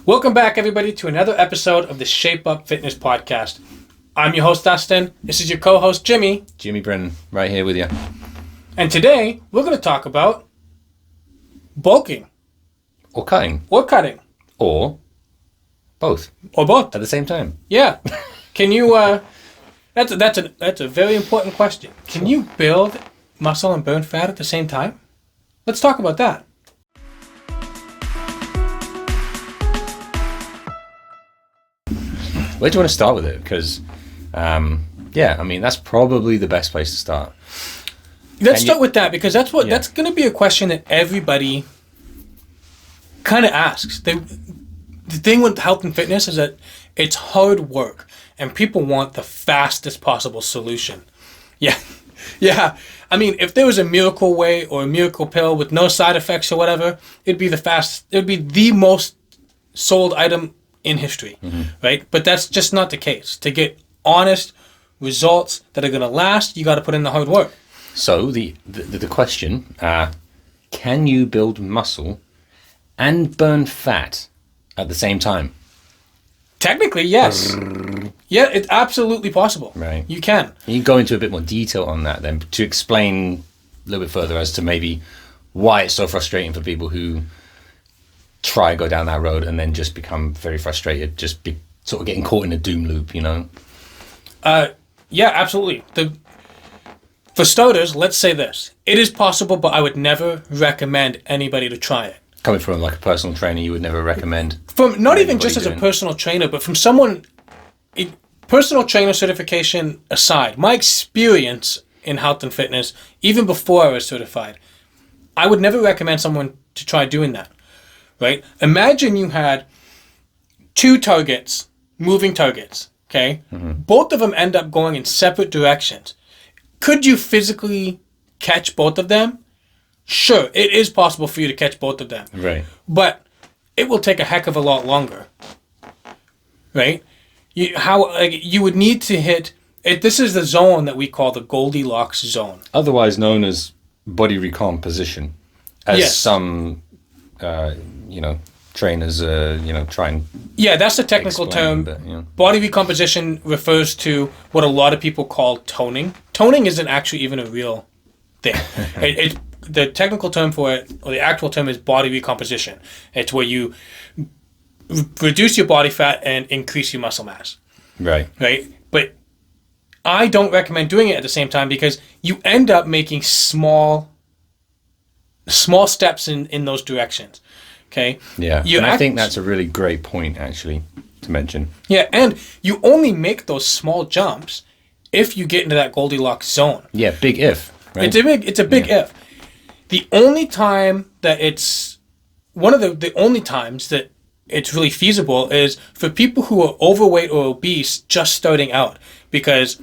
Welcome back, everybody, to another episode of the Shape Up Fitness Podcast. I'm your host, Dustin. This is your co-host, Jimmy. Jimmy Brennan, right here with you. And today, we're going to talk about bulking. Or cutting. Or cutting. Or both. Or both. At the same time. Yeah. Can you, that's a very important question. Can you build muscle and burn fat at the same time? Let's talk about that. Where do you want to start with it? Because, that's probably the best place to start. Let's start with that, because that's going to be a question that everybody kind of asks. The thing with health and fitness is that it's hard work, and people want the fastest possible solution. Yeah. I mean, if there was a miracle way or a miracle pill with no side effects or whatever, it'd be the most sold item in history, right? But that's just not the case. To get honest results that are going to last, you got to put in the hard work. So the question, can you build muscle and burn fat at the same time? Technically, yes. Yeah, it's absolutely possible. Right. You can. Can you go into a bit more detail on that then, to explain a little bit further as to maybe why it's so frustrating for people who try go down that road and then just become very frustrated, sort of getting caught in a doom loop, you know? Yeah, absolutely. For starters, let's say this. It is possible, but I would never recommend anybody to try it. Coming from like a personal trainer, you would never recommend? From not even just as a personal trainer, but from someone, personal trainer certification aside, my experience in health and fitness, even before I was certified, I would never recommend someone to try doing that. Right? Imagine you had two targets, moving targets, okay? Both of them end up going in separate directions. Could you physically catch both of them? Sure, it is possible for you to catch both of them. Right. But it will take a heck of a lot longer. Right? You would need to hit it. This is the zone that we call the Goldilocks zone. Otherwise known as body recomposition. As some trainers, try and... Yeah, that's the technical term. Body recomposition refers to what a lot of people call toning. Toning isn't actually even a real thing. The technical term for it, or the actual term, is body recomposition. It's where you reduce your body fat and increase your muscle mass. Right? But I don't recommend doing it at the same time, because you end up making small steps in those directions. Okay. Yeah. I think that's a really great point, actually, to mention. Yeah, and you only make those small jumps if you get into that Goldilocks zone. Yeah, big if. Right? It's a big if. The only time that one of the only times that it's really feasible is for people who are overweight or obese just starting out, because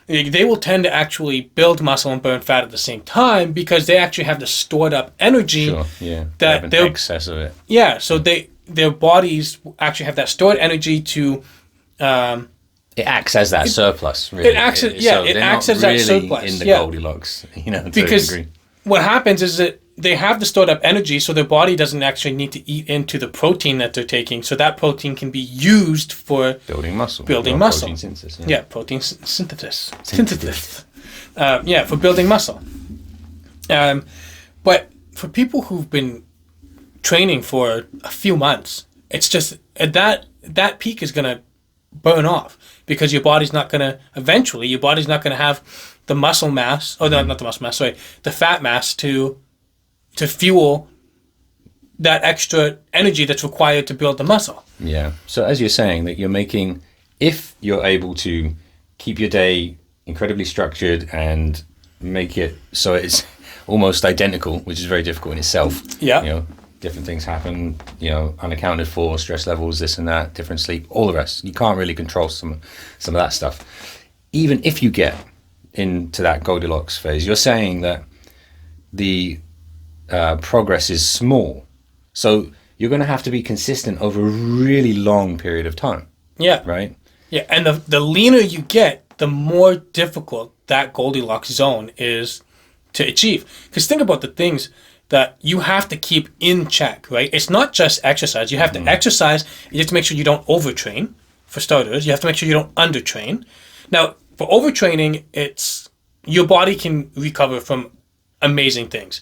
they will tend to actually build muscle and burn fat at the same time, because they actually have the stored up energy. Sure, yeah. That they have an excess of it. Yeah, so their bodies actually have that stored energy to... it acts as that surplus, really. It acts as that surplus. In the Goldilocks, because what happens is that they have the stored up energy, so their body doesn't actually need to eat into the protein that they're taking, so that protein can be used for building muscle. Protein synthesis. Yeah, protein synthesis. For building muscle. But for people who've been training for a few months, it's just that peak is going to burn off, because your body's not going to have the muscle mass, or not the muscle mass, sorry, the fat mass to fuel that extra energy that's required to build the muscle. Yeah. So as you're saying, that if you're able to keep your day incredibly structured and make it so it's almost identical, which is very difficult in itself. Yeah. Different things happen, unaccounted for, stress levels, this and that, different sleep, all the rest. You can't really control some of that stuff. Even if you get into that Goldilocks phase, you're saying that the progress is small. So you're going to have to be consistent over a really long period of time. Yeah. Right? Yeah, and the leaner you get, the more difficult that Goldilocks zone is to achieve. Because think about the things. that you have to keep in check, right? It's not just exercise. You have to exercise. You have to make sure you don't overtrain, for starters. You have to make sure you don't undertrain. Now, for overtraining, it's your body can recover from amazing things.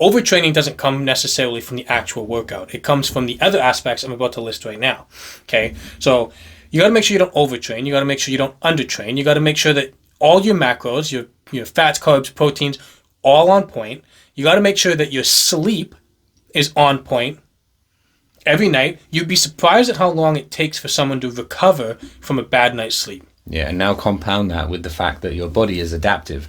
Overtraining doesn't come necessarily from the actual workout. It comes from the other aspects I'm about to list right now. Okay, so you got to make sure you don't overtrain. You got to make sure you don't undertrain. You got to make sure that all your macros, your fats, carbs, proteins, all on point. You got to make sure that your sleep is on point every night. You'd be surprised at how long it takes for someone to recover from a bad night's sleep. Yeah, and now compound that with the fact that your body is adaptive.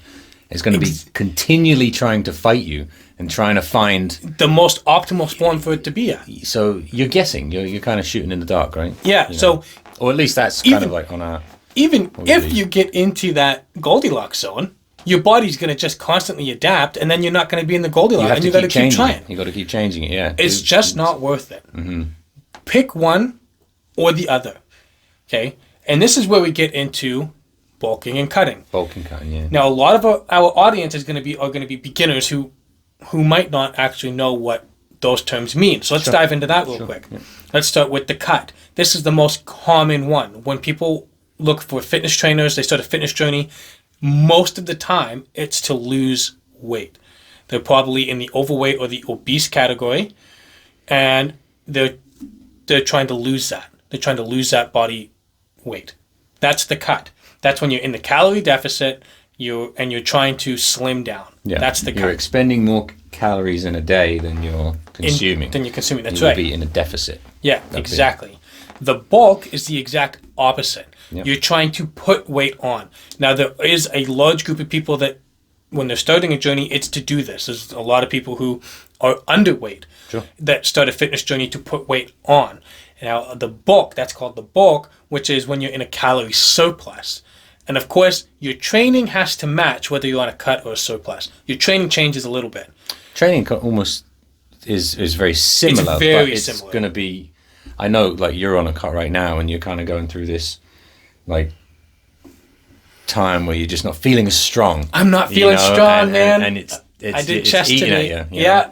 It's going to be continually trying to fight you and trying to find the most optimal spawn for it to be at. So you're guessing. You're kind of shooting in the dark, right? Yeah. You know? So, or at least that's kind of like on our. Even if you get into that Goldilocks zone, your body's going to just constantly adapt, and then you're not going to be in the Goldilocks, and you got to keep trying. You got to keep changing it. Yeah. It's just not worth it. Mm-hmm. Pick one or the other. Okay, and this is where we get into bulking and cutting. Bulking, cutting, yeah. Now, a lot of our audience are going to be beginners who might not actually know what those terms mean. So let's dive into that real quick. Yeah. Let's start with the cut. This is the most common one. When people look for fitness trainers, they start a fitness journey, most of the time it's to lose weight. They're probably in the overweight or the obese category, and they're trying to lose that. They're trying to lose that body weight. That's the cut. That's when you're in the calorie deficit, you're trying to slim down. Yeah. That's the cut. You're expending more calories in a day than you're consuming. That's you right. You'll be in a deficit. Yeah, exactly. The bulk is the exact opposite. Yep. You're trying to put weight on. Now, there is a large group of people that, when they're starting a journey, it's to do this. There's a lot of people who are underweight that start a fitness journey to put weight on. Now, the bulk, that's called the bulk, which is when you're in a calorie surplus. And of course, your training has to match whether you're on a cut or a surplus. Your training changes a little bit. Training almost is very similar. It's very but similar. It's going to be, I know, like you're on a cut right now and you're kind of going through this, like, time where you're just not feeling as strong. I'm not feeling strong, man. And it's I did chest today.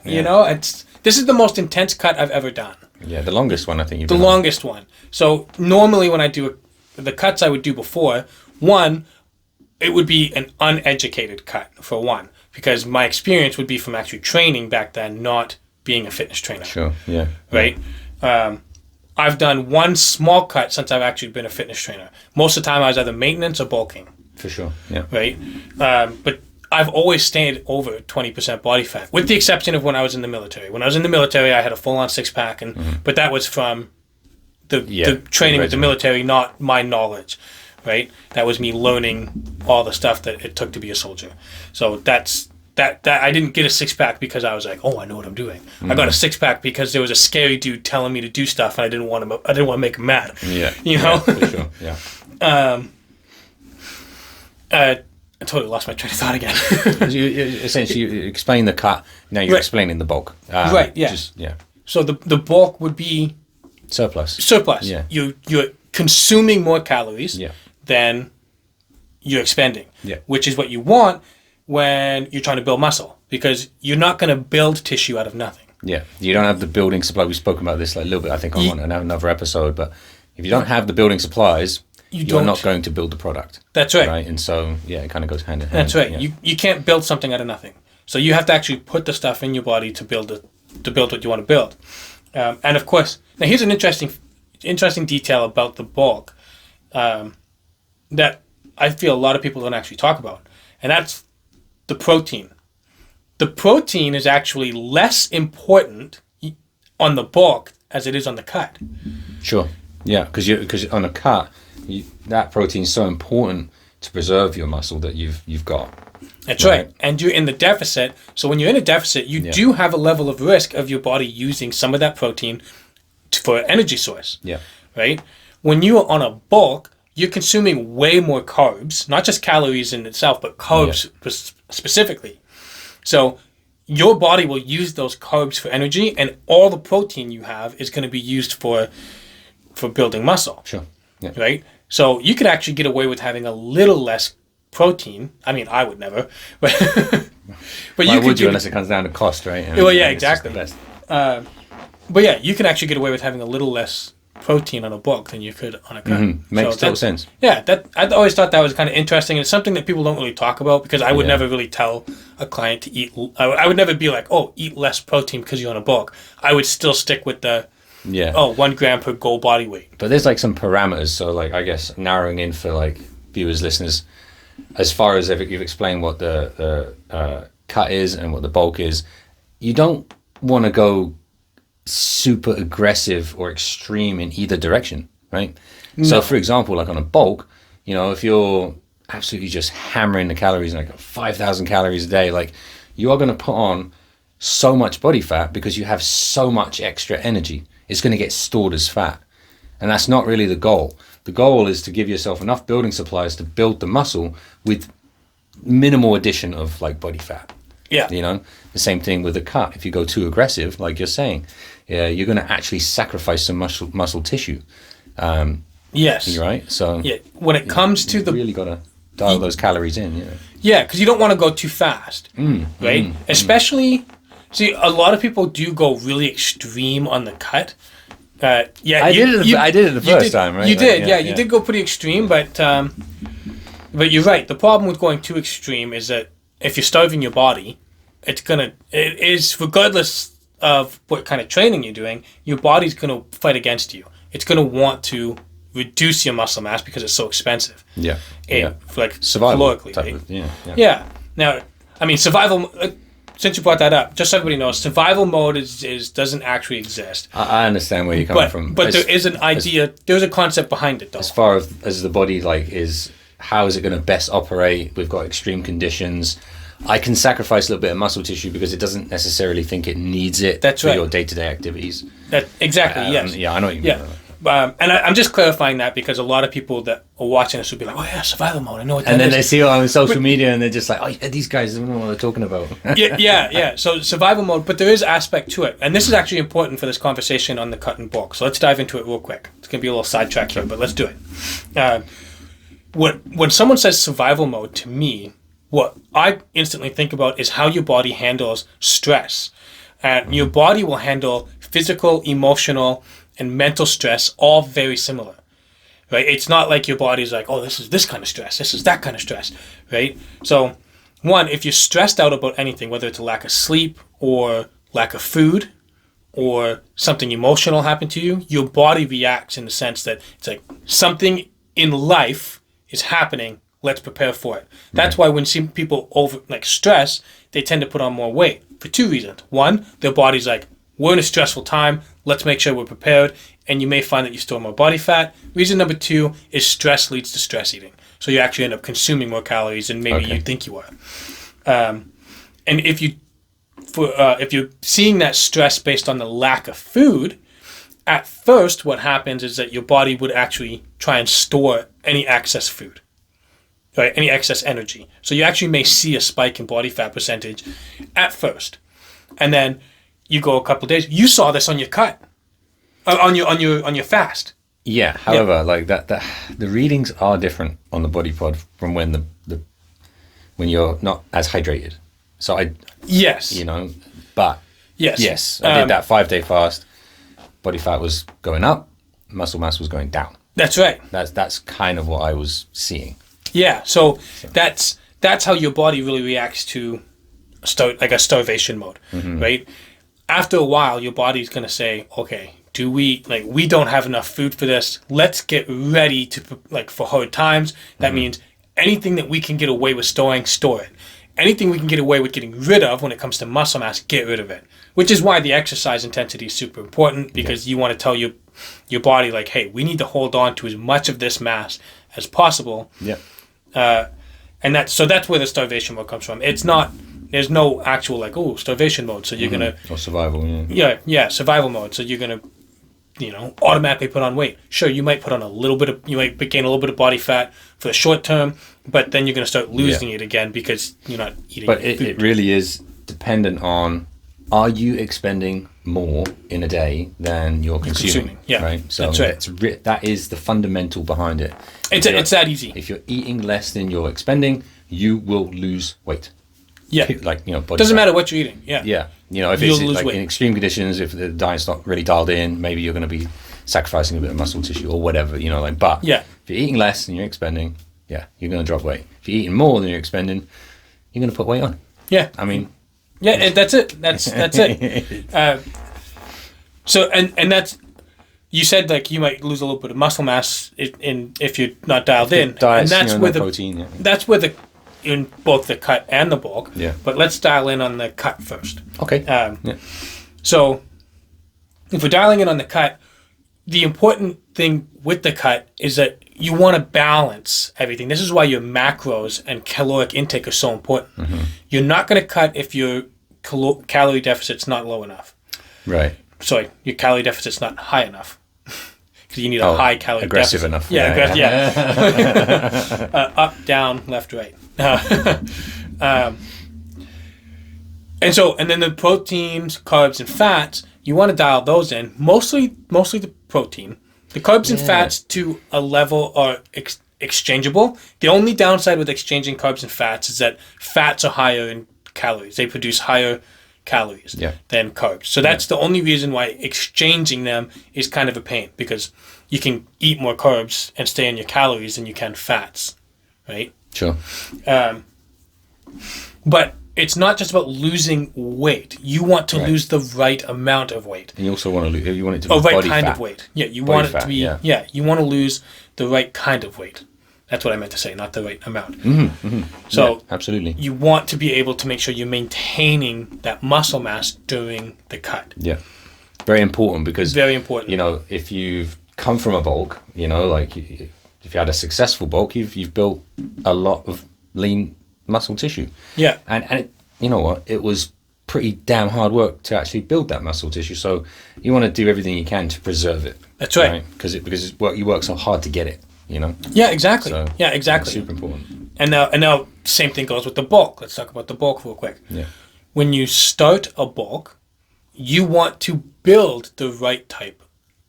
You know? This is the most intense cut I've ever done. Yeah, the longest one I think you've done. The longest one. So normally when I do the cuts I would do before, one, it would be an uneducated cut for one, because my experience would be from actually training back then, not being a fitness trainer. Sure, yeah. Right? I've done one small cut since I've actually been a fitness trainer. Most of the time I was either maintenance or bulking. For sure, yeah. Right? But I've always stayed over 20% body fat, with the exception of when I was in the military. When I was in the military, I had a full-on six-pack, but that was from the training with the military, not my knowledge, right? That was me learning all the stuff that it took to be a soldier. So that I didn't get a six-pack because I was like, oh, I know what I'm doing. I got a six-pack because there was a scary dude telling me to do stuff, and I didn't want to make him mad. Yeah, you know. Yeah, for sure. Yeah. I totally lost my train of thought again. Essentially, you explain the cut. Now you're explaining the bulk. Right. Yeah. So the bulk would be surplus. Yeah. You're consuming more calories than you're expending. Yeah. Which is what you want when you're trying to build muscle, because you're not going to build tissue out of nothing. Yeah. You don't have the building supply. We've spoken about this like a little bit, I think, on another episode. But if you don't have the building supplies, you're not going to build the product. That's right. Right. And so, it kind of goes hand in hand. That's right. Yeah. You can't build something out of nothing. So you have to actually put the stuff in your body to build what you want to build. And of course, now here's an interesting detail about the bulk that I feel a lot of people don't actually talk about, and that's the protein. The protein is actually less important on the bulk as it is on the cut. Sure. Yeah, because on a cut, that protein is so important to preserve your muscle that you've got. That's right. And you're in the deficit. So when you're in a deficit, you do have a level of risk of your body using some of that protein for an energy source. Yeah. Right? When you are on a bulk, you're consuming way more carbs, not just calories in itself, but carbs specifically. So your body will use those carbs for energy, and all the protein you have is going to be used for building muscle. Sure. Yeah. Right? So you could actually get away with having a little less protein. I mean, I would never, but Why would you unless it comes down to cost, right? Well, yeah, exactly. But yeah, you can actually get away with having a little less protein on a bulk than you could on a cut. Makes total sense. Yeah, I always thought that was kind of interesting. It's something that people don't really talk about because I would never really tell a client to eat. I would never be like, oh, eat less protein because you're on a bulk. I would still stick with the 1 gram per goal body weight. But there's like some parameters. So like I guess narrowing in for like viewers, listeners, as far as you've explained what the cut is and what the bulk is, you don't want to go super aggressive or extreme in either direction, right? No. So for example, like on a bulk, you know, if you're absolutely just hammering the calories, like 5,000 calories a day, like you are going to put on so much body fat because you have so much extra energy. It's going to get stored as fat. And that's not really the goal. The goal is to give yourself enough building supplies to build the muscle with minimal addition of like body fat. Yeah. You know, the same thing with the cut. If you go too aggressive, like you're saying, you're going to actually sacrifice some muscle tissue. Yes. Right? So when it comes to you really got to dial those calories in. Yeah, because you don't want to go too fast, right? Especially, see, a lot of people do go really extreme on the cut. I did it the first time, right? You did, you did go pretty extreme, but you're right. The problem with going too extreme is that if you're starving your body, it is regardless of what kind of training you're doing, your body's going to fight against you. It's going to want to reduce your muscle mass because it's so expensive. Yeah. Like survival calorically, type right? of, Yeah. Now, I mean, survival. Since you brought that up, just so everybody knows, survival mode doesn't actually exist. I understand where you're coming from, but there is an idea. There's a concept behind it, though. As far as the body how is it going to best operate? We've got extreme conditions. I can sacrifice a little bit of muscle tissue because it doesn't necessarily think it needs it for your day-to-day activities. Exactly, yes. Yeah, I know what you mean. And I'm just clarifying that because a lot of people that are watching this would be like, oh yeah, survival mode, I know what that is. And then they see it on social media and they're just like, oh yeah, these guys don't know what they're talking about. yeah. So survival mode, but there is aspect to it. And this is actually important for this conversation on the cut and bulk. So let's dive into it real quick. It's going to be a little sidetrack here, but let's do it. When someone says survival mode, to me, what I instantly think about is how your body handles stress. And your body will handle physical, emotional, and mental stress all very similar, right? It's not like your body's like, oh, this is this kind of stress, this is that kind of stress, right? So, one, if you're stressed out about anything, whether it's a lack of sleep or lack of food or something emotional happened to you, your body reacts in the sense that it's like something in life is happening, let's prepare for it. That's why when some people stress, they tend to put on more weight for two reasons. One, their body's like, we're in a stressful time, let's make sure we're prepared, and you may find that you store more body fat. Reason number two is stress leads to stress eating. So you actually end up consuming more calories than maybe you think you are. And if you're seeing that stress based on the lack of food, at first what happens is that your body would actually try and store any excess food, right? Any excess energy. So you actually may see a spike in body fat percentage at first. And then you go a couple of days. You saw this on your cut, on your fast. Yeah. However, like that, the readings are different on the body pod from when when you're not as hydrated. So I did that 5-day fast. Body fat was going up, muscle mass was going down. That's right. That's kind of what I was seeing. Yeah. So that's how your body really reacts to a starvation mode, right? After a while, your body's going to say, okay, we don't have enough food for this. Let's get ready for hard times. That means anything that we can get away with storing, store it. Anything we can get away with getting rid of when it comes to muscle mass, get rid of it. Which is why the exercise intensity is super important, because you want to tell your body, like, hey, we need to hold on to as much of this mass as possible. Yeah. And that's where the starvation mode comes from. It's not. There's no actual starvation mode. So you're gonna or survival. Yeah, survival mode. So you're gonna, automatically put on weight. Sure, you might gain a little bit of body fat for the short term, but then you're gonna start losing it again because you're not eating. But it really is dependent on: are you expending more in a day than you're consuming. Yeah, right. So that's right. That is the fundamental behind it. It's that easy. If you're eating less than you're expending, you will lose weight. Yeah, like body doesn't fat. matter what you're eating. Yeah, yeah. If You'll it's lose like weight. in extreme conditions, if the diet's not really dialed in, maybe you're going to be sacrificing a bit of muscle tissue or whatever. But yeah. if you're eating less than you're expending, yeah, you're going to drop weight. If you're eating more than you're expending, you're going to put weight on. Yeah, I mean, yeah, and that's it. That's it. So and that's, you said like you might lose a little bit of muscle mass if you're not dialed in, diets, and that's where the protein. Yeah. that's where the in both the cut and the bulk. Yeah. But let's dial in on the cut first. Okay. So if we're dialing in on the cut, the important thing with the cut is that you want to balance everything. This is why your macros and caloric intake are so important. Mm-hmm. You're not going to cut if your calorie deficit's not low enough. Right. Sorry, your calorie deficit's not high enough. Because you need a high calorie aggressive deficit. enough. Yeah. Up, down, left, right. And then the proteins, carbs, and fats, you want to dial those in. Mostly the protein. The carbs and fats to a level are exchangeable. The only downside with exchanging carbs and fats is that fats are higher in calories. They produce higher calories than carbs. So that's the only reason why exchanging them is kind of a pain, because you can eat more carbs and stay on your calories than you can fats, right? Sure. But it's not just about losing weight. You want to lose the right amount of weight. And you also want to lose, you want it to be right body kind fat. of weight. Yeah, you Body want it fat, to be, you want to lose the right kind of weight. That's what I meant to say, not the right amount. Mm-hmm, mm-hmm. So absolutely. You want to be able to make sure you're maintaining that muscle mass during the cut. Yeah. Very important, because very important. If you've come from a bulk, like if you had a successful bulk, you've built a lot of lean muscle tissue. Yeah. And it, you know what? It was pretty damn hard work to actually build that muscle tissue. So you want to do everything you can to preserve it. That's right. Because you work so hard to get it. Yeah, exactly. So, yeah, exactly. Super important. And now, same thing goes with the bulk. Let's talk about the bulk real quick. Yeah. When you start a bulk, you want to build the right type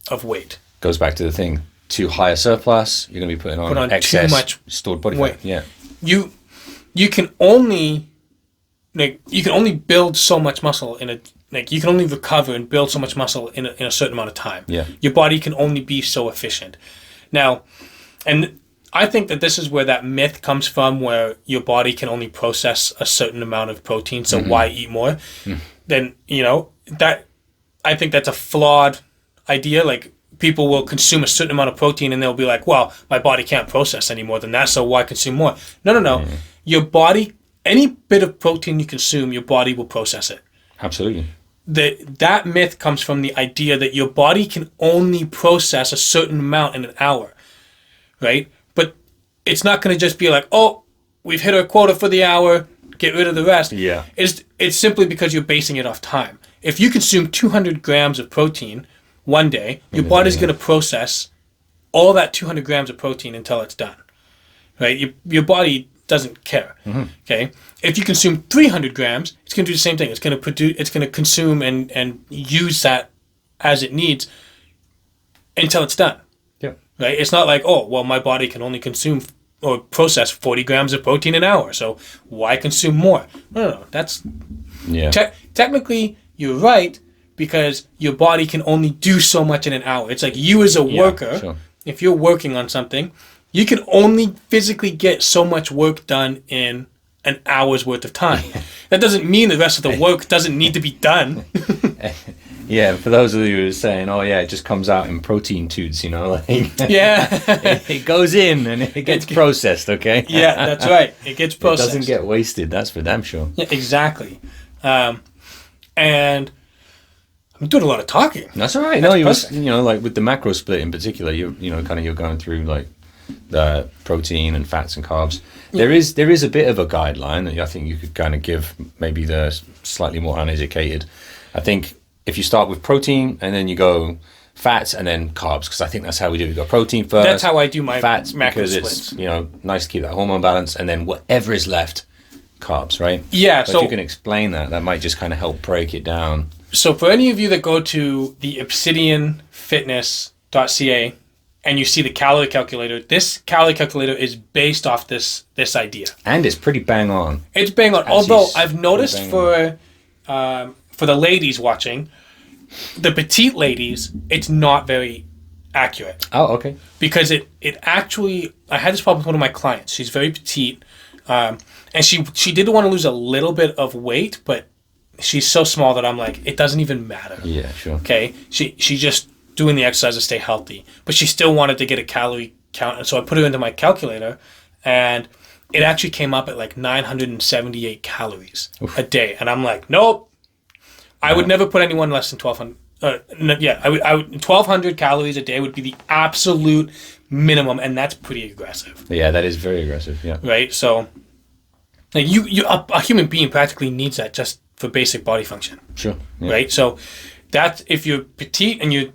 of weight. Goes back to the thing. Too high a surplus, you're going to be putting on excess too much stored body weight. fat. Yeah. You can only build so much muscle you can only recover and build so much muscle in a certain amount of time. Yeah. Your body can only be so efficient. Now, and I think that this is where that myth comes from, where your body can only process a certain amount of protein, so why eat more? Then, that I think that's a flawed idea. Like, people will consume a certain amount of protein and they'll be like, well, my body can't process any more than that, so why consume more? No. Your body, any bit of protein you consume, your body will process it. Absolutely. That myth comes from the idea that your body can only process a certain amount in an hour, right? But it's not going to just be like, oh, we've hit our quota for the hour, get rid of the rest. Yeah. It's simply because you're basing it off time. If you consume 200 grams of protein one day, your body's going to process all that 200 grams of protein until it's done, right? Your body doesn't care. Okay. If you consume 300 grams, it's going to do the same thing. It's going to consume and use that as it needs until it's done. Yeah. Right. It's not like, oh, well, my body can only consume or process 40 grams of protein an hour, so why consume more? No. That's technically you're right, because your body can only do so much in an hour. It's like you as a worker, sure. If you're working on something, you can only physically get so much work done in an hour's worth of time. That doesn't mean the rest of the work doesn't need to be done. Yeah, for those of you who are saying, oh yeah, it just comes out in protein tubes, it goes in and it gets processed, okay? Yeah, that's right. It gets processed. It doesn't get wasted, that's for damn sure. Yeah, exactly. And I'm doing a lot of talking. That's all right. No, you was, like with the macro split in particular, you're going through like the protein and fats and carbs. Yeah. There is a bit of a guideline that I think you could kind of give maybe the slightly more uneducated. I think if you start with protein and then you go fats and then carbs, because I think that's how we do it. We go protein first. That's how I do my fats macro because splits. It's nice to keep that hormone balance, and then whatever is left, carbs, right? Yeah. But if you can explain that might just kind of help break it down. So for any of you that go to the obsidianfitness.ca and you see the calorie calculator, this calorie calculator is based off this idea. And it's pretty bang on. It's bang on. Although I've noticed for the ladies watching, the petite ladies, it's not very accurate. Oh, okay. Because it actually, I had this problem with one of my clients. She's very petite, and she did want to lose a little bit of weight, but she's so small that I'm like, it doesn't even matter. Yeah, sure. Okay, she just doing the exercise to stay healthy, but she still wanted to get a calorie count, and so I put her into my calculator, and it actually came up at like 978 calories a day, and I'm like, nope, I would never put anyone less than 1,200. I would 1,200 calories a day would be the absolute minimum, and that's pretty aggressive. Yeah, that is very aggressive. Yeah. Right. So, like a human being practically needs that just for basic body function. Sure. Yeah. Right. So, that's if you're petite and you.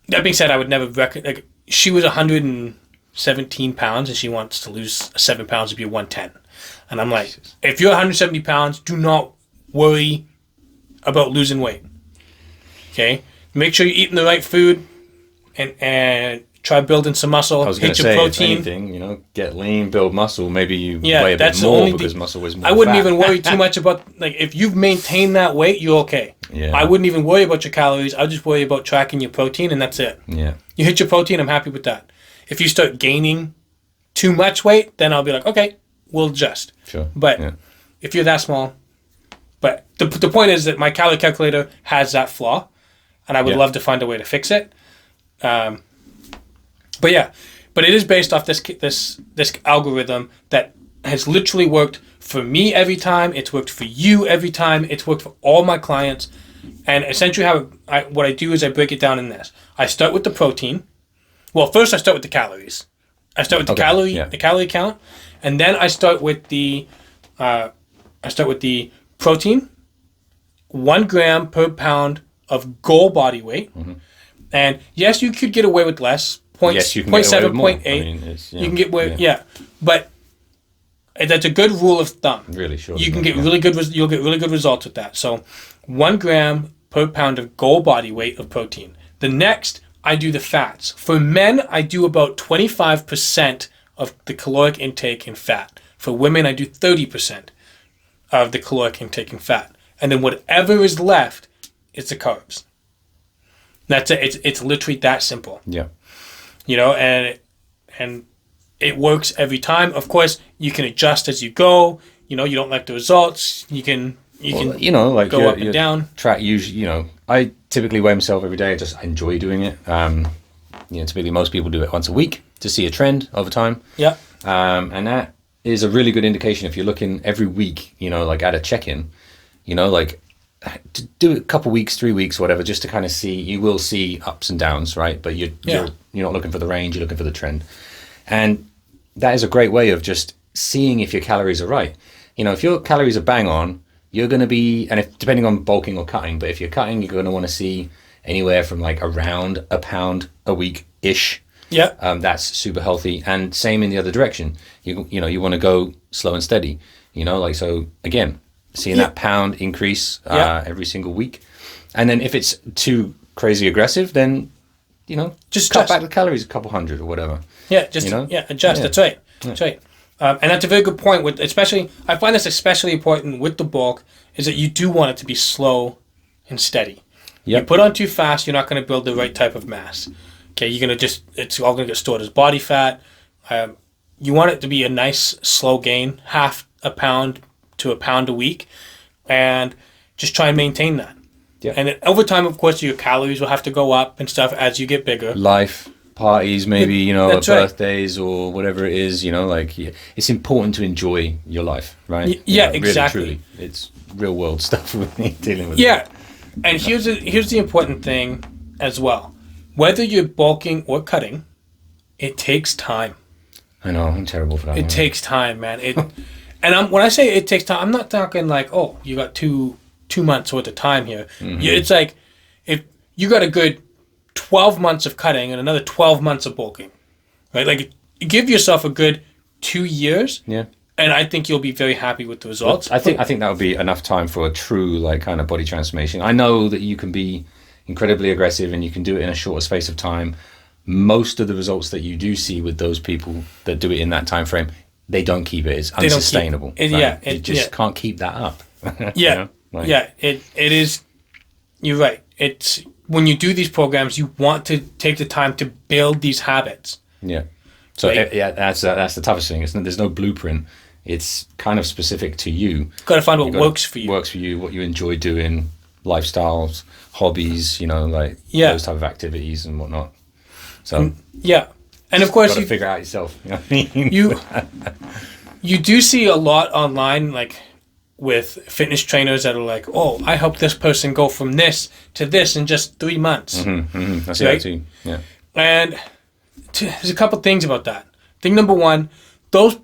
That being said, I would never like she was 117 pounds and she wants to lose 7 pounds to be 110, and I'm like, Jesus. If you're 170 pounds, do not worry about losing weight. Okay. Make sure you're eating the right food and try building some muscle. I was going to say, protein. If anything, get lean, build muscle. Maybe you weigh a bit more because muscle is more I wouldn't fat. even worry too much about, like, if you've maintained that weight, you're okay. Yeah. I wouldn't even worry about your calories. I'd just worry about tracking your protein, and that's it. Yeah. You hit your protein, I'm happy with that. If you start gaining too much weight, then I'll be like, okay, we'll adjust. Sure. But if you're that small, but the point is that my calorie calculator has that flaw, and I would love to find a way to fix it. But it is based off this algorithm that has literally worked for me every time. It's worked for you every time. It's worked for all my clients. And essentially what I do is I break it down in this. I start with the protein. Well, first I start with the calories. I start with the calorie count, and then I start with the protein, 1 gram per pound of goal body weight. Mm-hmm. And yes, you could get away with less. 0.7, 0.8. You can get away, but that's a good rule of thumb. Really, sure. You can get really good. You'll get really good results with that. So, 1 gram per pound of goal body weight of protein. The next, I do the fats. For men, I do about 25% of the caloric intake in fat. For women, I do 30% of the caloric intake in fat. And then whatever is left is the carbs. That's it. It's literally that simple. Yeah. And it works every time. Of course, you can adjust as you go. You don't like the results. You can go up and down. Track usually. I typically weigh myself every day. I just enjoy doing it. Typically most people do it once a week to see a trend over time. Yeah. And that is a really good indication if you're looking every week. At a check-in. To do it a couple weeks, 3 weeks, whatever, just to kind of see. You will see ups and downs, right? But you're not looking for the range. You're looking for the trend, and that is a great way of just seeing if your calories are right. If your calories are bang on, you're going to be, and if depending on bulking or cutting, but if you're cutting, you're going to want to see anywhere from like around a pound a week ish. Yeah. That's super healthy, and same in the other direction. You want to go slow and steady. So again. Seeing that pound increase every single week. And then if it's too crazy aggressive, then, just cut back the calories a couple hundred or whatever. Yeah, adjust. Yeah. That's right. That's right. And that's a very good point. I find this especially important with the bulk, is that you do want it to be slow and steady. Yep. You put on too fast, you're not going to build the right type of mass. Okay, it's all going to get stored as body fat. You want it to be a nice slow gain, half a pound to a pound a week, and just try and maintain that. Yeah. And then over time, of course, your calories will have to go up and stuff as you get bigger. Life, parties, maybe, birthdays or whatever it is, it's important to enjoy your life, right? Yeah, exactly. Really, truly. It's real world stuff we're dealing with. Yeah. And here's the important thing as well. Whether you're bulking or cutting, it takes time. I know, I'm terrible for that. It takes time, man. And when I say it takes time, I'm not talking like, oh, you got two months worth of time here. Mm-hmm. It's like if you got a good 12 months of cutting and another 12 months of bulking, right? Like you give yourself a good 2 years, And I think you'll be very happy with the results. I think that would be enough time for a true like kind of body transformation. I know that you can be incredibly aggressive and you can do it in a shorter space of time. Most of the results that you do see with those people that do it in that time frame, they don't keep it. It's unsustainable. You just can't keep that up. Yeah, It is. You're right. It's when you do these programs, you want to take the time to build these habits. Yeah. So that's the toughest thing. There's no blueprint. It's kind of specific to you. Got to find what works for you. Works for you. What you enjoy doing, lifestyles, hobbies. Those type of activities and whatnot. So and of course you got to figure out yourself. You know what I mean? You do see a lot online, like with fitness trainers that are like, "Oh, I helped this person go from this to this in just 3 months." I see that too. Yeah. And there's a couple things about that. Thing number one, those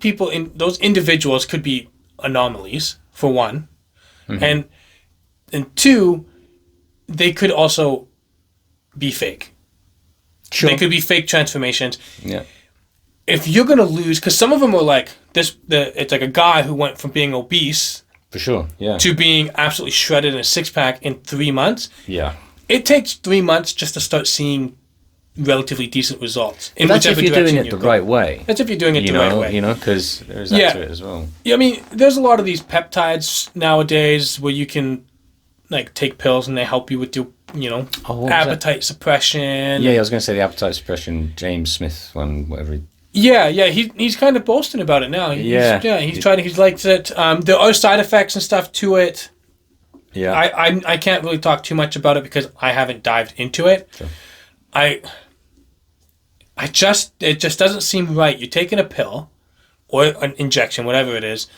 individuals could be anomalies for one, and two, they could also be fake. Sure. They could be fake transformations. Yeah. If you're gonna lose, because some of them are like this, it's like a guy who went from being obese, for sure, yeah, to being absolutely shredded in a 6-pack in 3 months. Yeah. It takes 3 months just to start seeing relatively decent results. That's if you're doing it the right way. That's if you're doing it the right way. Because there's that to it as well. Yeah, I mean, there's a lot of these peptides nowadays where you can like take pills and they help you with your, appetite suppression. Yeah, I was going to say the appetite suppression, James Smith one, whatever. He's kind of boasting about it now. He's like that. There are side effects and stuff to it. Yeah. I can't really talk too much about it because I haven't dived into it. Sure. It just doesn't seem right. You're taking a pill or an injection, whatever it is,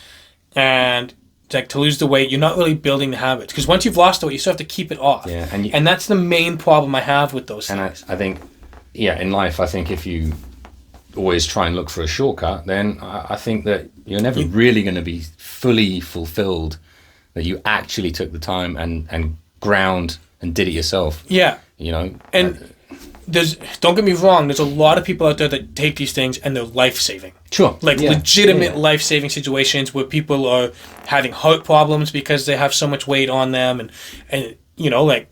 and like to lose the weight, you're not really building the habits. Because once you've lost the weight, you still have to keep it off. Yeah, and that's the main problem I have with those things. And I think, in life, I think if you always try and look for a shortcut, then I think that you're never really going to be fully fulfilled that you actually took the time and ground and did it yourself. Yeah. And don't get me wrong, there's a lot of people out there that take these things and they're life-saving. Sure. Legitimate life-saving situations where people are having heart problems because they have so much weight on them and like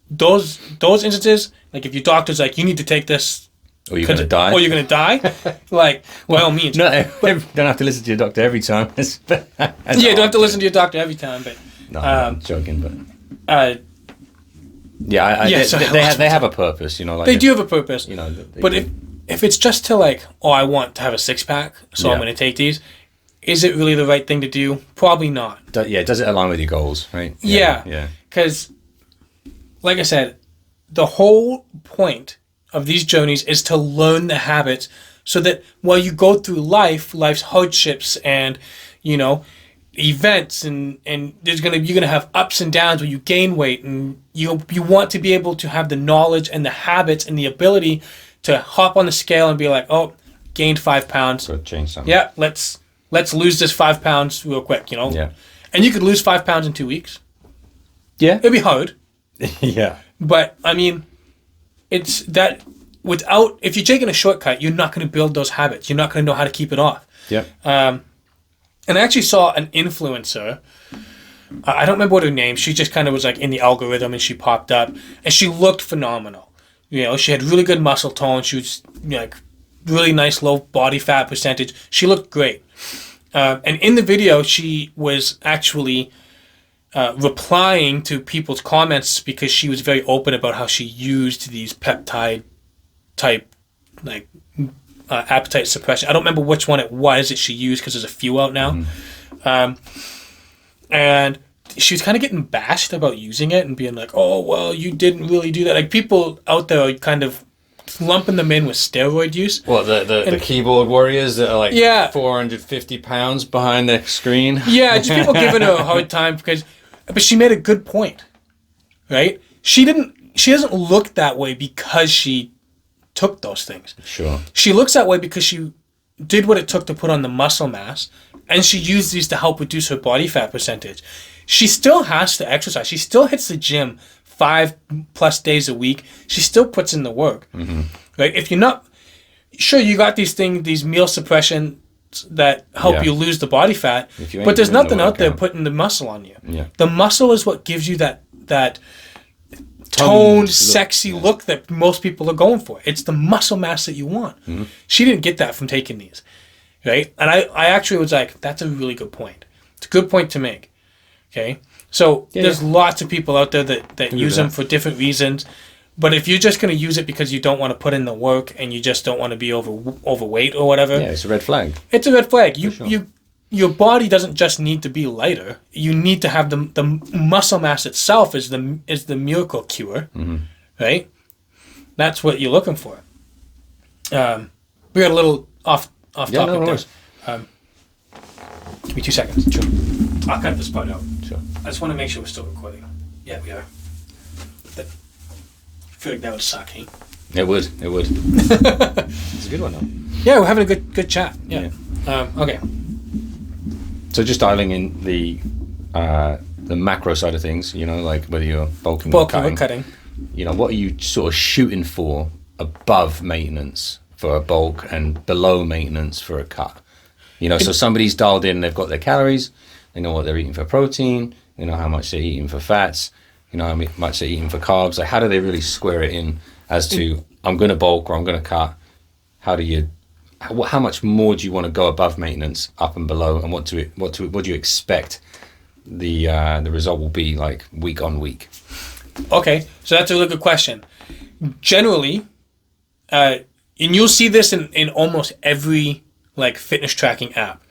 those instances, like if your doctor's like, you need to take this or you're going to die. Like, by all means. No, don't have to listen to your doctor every time. You don't have to listen to your doctor every time, but... No, I'm joking, but... they have a purpose, they do have a purpose. But if it's just to like, I want to have a 6-pack, so I'm going to take these, is it really the right thing to do? Probably not. Does it align with your goals, right? Yeah. Because, like I said, the whole point of these journeys is to learn the habits so that while you go through life's hardships and, events and you're gonna have ups and downs where you gain weight and you want to be able to have the knowledge and the habits and the ability to hop on the scale and be like, gained 5 pounds. Could change something. Yeah, let's lose this 5 pounds real quick, Yeah. And you could lose 5 pounds in 2 weeks. Yeah. It'd be hard. Yeah. But I mean, it's that if you're taking a shortcut, you're not going to build those habits. You're not going to know how to keep it off. Yeah. And I actually saw an influencer. I don't remember what her name. She just kind of was like in the algorithm, and she popped up, and she looked phenomenal. She had really good muscle tone. She was like really nice low body fat percentage. She looked great. And in the video, she was actually replying to people's comments because she was very open about how she used these peptide type like appetite suppression. I don't remember which one it was that she used because there's a few out now. And she was kind of getting bashed about using it and being like, you didn't really do that. Like people out there are kind of lumping them in with steroid use. What, the keyboard warriors that are like 450 pounds behind the screen? Yeah, just people giving her a hard time but she made a good point, right? She doesn't look that way because she took those things. Sure. She looks that way because she did what it took to put on the muscle mass, and she used these to help reduce her body fat percentage. She still has to exercise. She still hits the gym 5+ days a week. She still puts in the work. Right? If you're not sure, you got these meal suppression supplements that help you lose the body fat, but there's nothing out there putting the muscle on you. Yeah. The muscle is what gives you that toned, sexy look that most people are going for. It's the muscle mass that you want. Mm-hmm. She didn't get that from taking these, right? And I actually was like, that's a really good point. It's a good point to make. Okay, so there's lots of people out there that use them for different reasons. But if you're just going to use it because you don't want to put in the work and you just don't want to be overweight or whatever, it's a red flag. It's a red flag. Your body doesn't just need to be lighter. You need to have the muscle mass itself is the miracle cure, right? That's what you're looking for. We got a little off topic there. Give me 2 seconds. Sure. I'll cut this part out. Sure. I just want to make sure we're still recording. Yeah, we are. I feel like that would suck, hey? It would. It's a good one, though. Yeah, we're having a good chat. Yeah. Okay. So just dialing in the macro side of things, like whether you're bulking or cutting. What are you sort of shooting for above maintenance for a bulk and below maintenance for a cut? So somebody's dialed in, they've got their calories, they know what they're eating for protein, they know how much they're eating for fats, how much they're eating for carbs. Like, how do they really square it in as to, I'm going to bulk or I'm going to cut? How much more do you want to go above maintenance, up and below, and what do you expect the result will be like week on week? Okay, so that's a really good question. Generally, and you'll see this in almost every like fitness tracking app.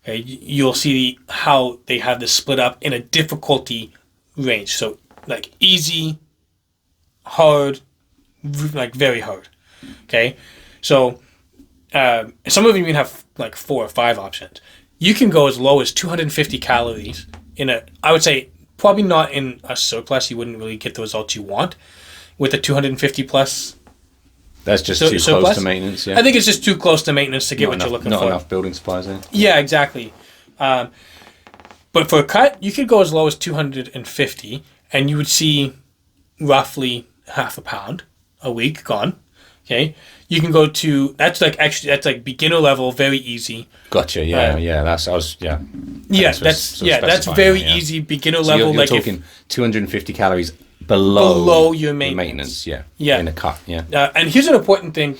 Okay, you'll see how they have this split up in a difficulty range. So like easy, hard, like very hard. Okay, so some of them even have like 4 or 5 options. You can go as low as 250 calories I would say probably not in a surplus. You wouldn't really get the results you want with a 250 plus. That's just too close to maintenance. Yeah, I think it's just too close to maintenance to get what you're looking for. Not enough building supplies there. Yeah, exactly. But for a cut, you could go as low as 250, and you would see roughly half a pound a week gone. Okay, you can go to that's like beginner level, very easy. Gotcha. Yeah. That's very easy beginner level. You're like talking 250 calories below your maintenance. Yeah. In a cut. Yeah. And here's an important thing: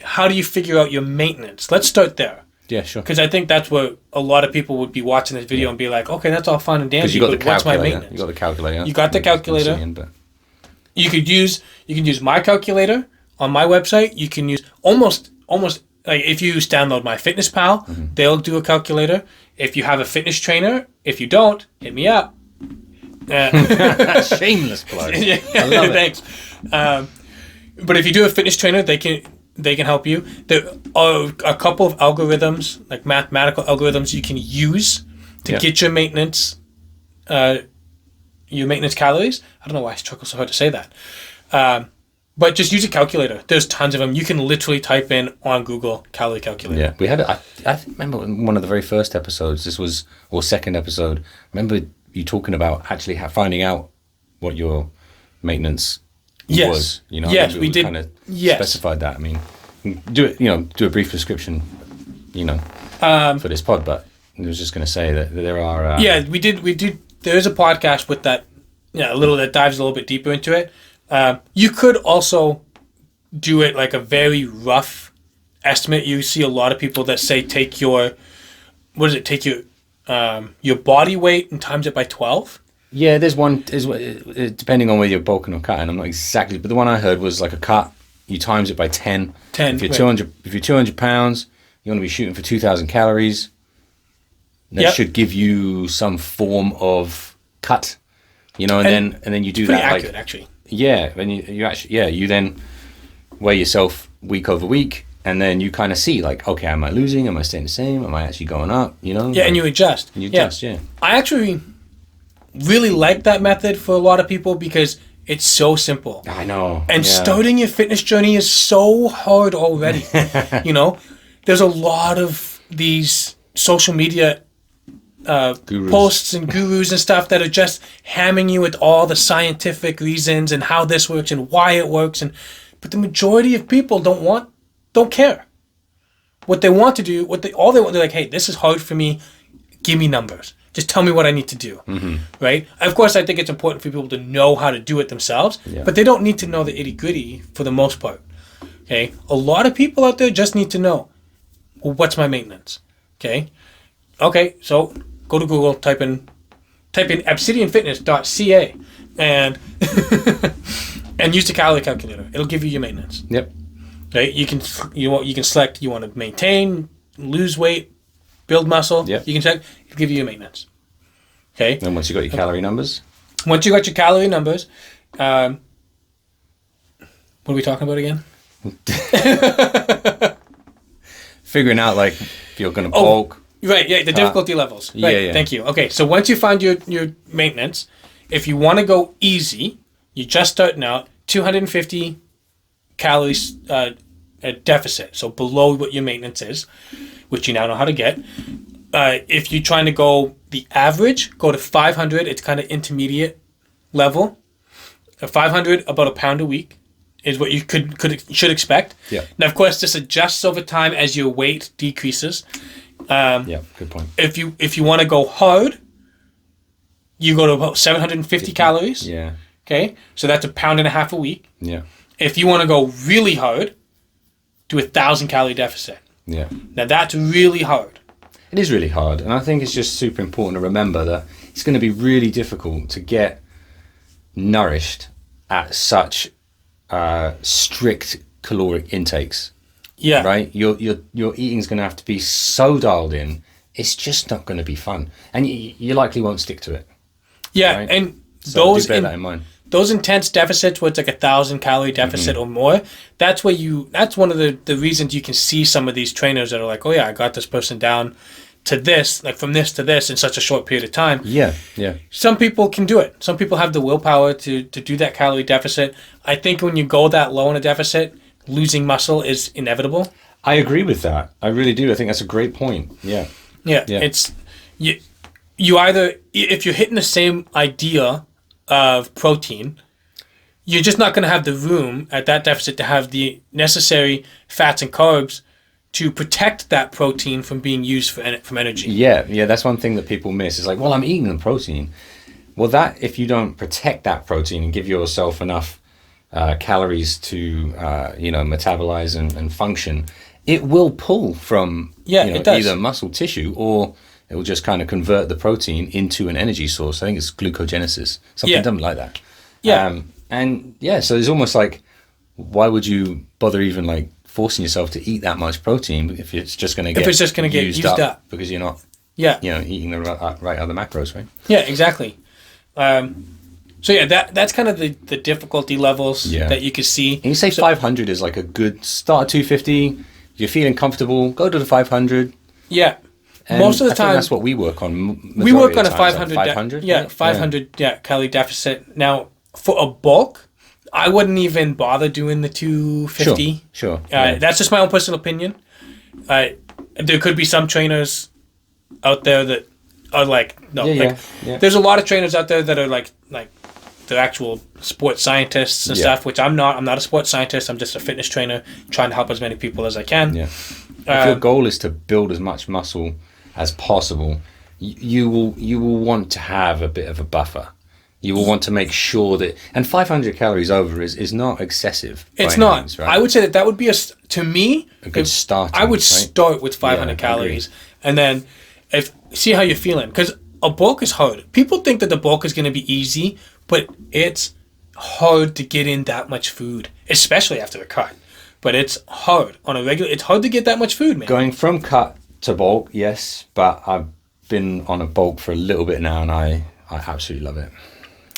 how do you figure out your maintenance? Let's start there. Yeah, sure. Because I think that's where a lot of people would be watching this video and be like, okay, that's all fine and dandy, but what's my maintenance? You got the calculator. You got the calculator. You can use my calculator on my website. You can use almost like if you download My Fitness Pal, they'll do a calculator. If you have a fitness trainer, if you don't, hit me up. Shameless plug. Yeah, I love it. Thanks. But if you do a fitness trainer, they can help you. There are a couple of algorithms, like mathematical algorithms, you can use to get your maintenance calories. I don't know why I struggle so hard to say that. But just use a calculator. There's tons of them. You can literally type in on Google calorie calculator. Yeah, we had. I remember in one of the very first episodes. Second episode. I remember you talking about actually finding out what your maintenance was. Yes, we did. Kind of specified that. I mean, do a brief description. For this pod. But I was just going to say that there are. We did. There is a podcast with that. That dives a little bit deeper into it. You could also do it like a very rough estimate. You see a lot of people that say take your body weight and times it by 12. Yeah, there's one, depending on whether you're bulking or cutting, I'm not exactly, but the one I heard was like a cut, you times it by 10. If you're 200 pounds, you want to be shooting for 2,000 calories. That should give you some form of cut, and then you do pretty that accurate, actually. Yeah, and you then weigh yourself week over week, and then you kind of see like, okay, am I losing? Am I staying the same? Am I actually going up? Yeah, and you adjust. Yeah. I actually really like that method for a lot of people because it's so simple. I know. And starting your fitness journey is so hard already. There's a lot of these social media posts and gurus and stuff that are just hamming you with all the scientific reasons and how this works and why it works, but the majority of people don't care. what they want to do, they're like, hey, this is hard for me. Give me numbers. Just tell me what I need to do, right? Of course, I think it's important for people to know how to do it themselves, but they don't need to know the itty-gritty for the most part, okay? A lot of people out there just need to know, well, what's my maintenance, okay? Okay, so go to Google, type in obsidianfitness.ca and and use the calorie calculator. It'll give you your maintenance. Yep. Okay, you can select you want to maintain, lose weight, build muscle. Yep. You can check. It'll give you your maintenance. Okay. And once you got your calorie numbers. Once you got your calorie numbers, what are we talking about again? Figuring out like if you're going to bulk. Right. Yeah. The difficulty levels. Right. Yeah. Thank you. Okay. So once you find your maintenance, if you want to go easy, you're just starting out, 250 calories a deficit, so below what your maintenance is, which you now know how to get. If you're trying to go the average, go to 500. It's kind of intermediate level. 500, about a pound a week, is what you should expect. Yeah. Now, of course, this adjusts over time as your weight decreases. Yeah, good point. If you want to go hard, you go to about 750 calories. Yeah. Okay, so that's a pound and a half a week. Yeah. If you want to go really hard, do 1,000 calorie deficit. Yeah. Now that's really hard. It is really hard, and I think it's just super important to remember that it's going to be really difficult to get nourished at such strict caloric intakes. Yeah. Right? Your eating's going to have to be so dialed in. It's just not going to be fun, and you likely won't stick to it. Yeah, right? and so do bear that in mind. Those intense deficits where it's like 1,000 calorie deficit or more, that's one of the reasons you can see some of these trainers that are like, oh yeah, I got this person down to this, like from this to this in such a short period of time. Yeah, yeah. Some people can do it. Some people have the willpower to do that calorie deficit. I think when you go that low in a deficit, losing muscle is inevitable. I agree with that. I really do. I think that's a great point. Yeah. Yeah. It's you either, if you're hitting the same idea of protein, you're just not going to have the room at that deficit to have the necessary fats and carbs to protect that protein from being used from energy. Yeah, that's one thing that people miss. It's like, well, I'm eating the protein. Well, that if you don't protect that protein and give yourself enough calories to metabolize and function, it will pull from it does. either muscle tissue or it will just kind of convert the protein into an energy source. I think it's glucogenesis, something dumb like that. Yeah. So it's almost like, why would you bother even like forcing yourself to eat that much protein if it's just going to get used up because you're not eating the right other macros, right? Yeah, exactly. That's kind of the difficulty levels that you can see. And you say 500 is like a good start at 250. You're feeling comfortable, go to the 500. Yeah. And most of the time, that's what we work on. We work on a 500. 500. 500 calorie deficit. Now, for a bulk, I wouldn't even bother doing the 250. Sure. That's just my own personal opinion. There could be some trainers out there that are like, there's a lot of trainers out there that are like the actual sports scientists and stuff, which I'm not. I'm not a sports scientist. I'm just a fitness trainer trying to help as many people as I can. Yeah. If your goal is to build as much muscle as possible, you will want to have a bit of a buffer. You will want to make sure that, and 500 calories over is not excessive. It's not. Means, right? I would say that would be to me a good start. I would start with 500 calories, and then see how you're feeling, because a bulk is hard. People think that the bulk is going to be easy, but it's hard to get in that much food, especially after a cut. But it's hard on a regular. It's hard to get that much food, man. Going from cut to bulk, yes, but I've been on a bulk for a little bit now, and I absolutely love it.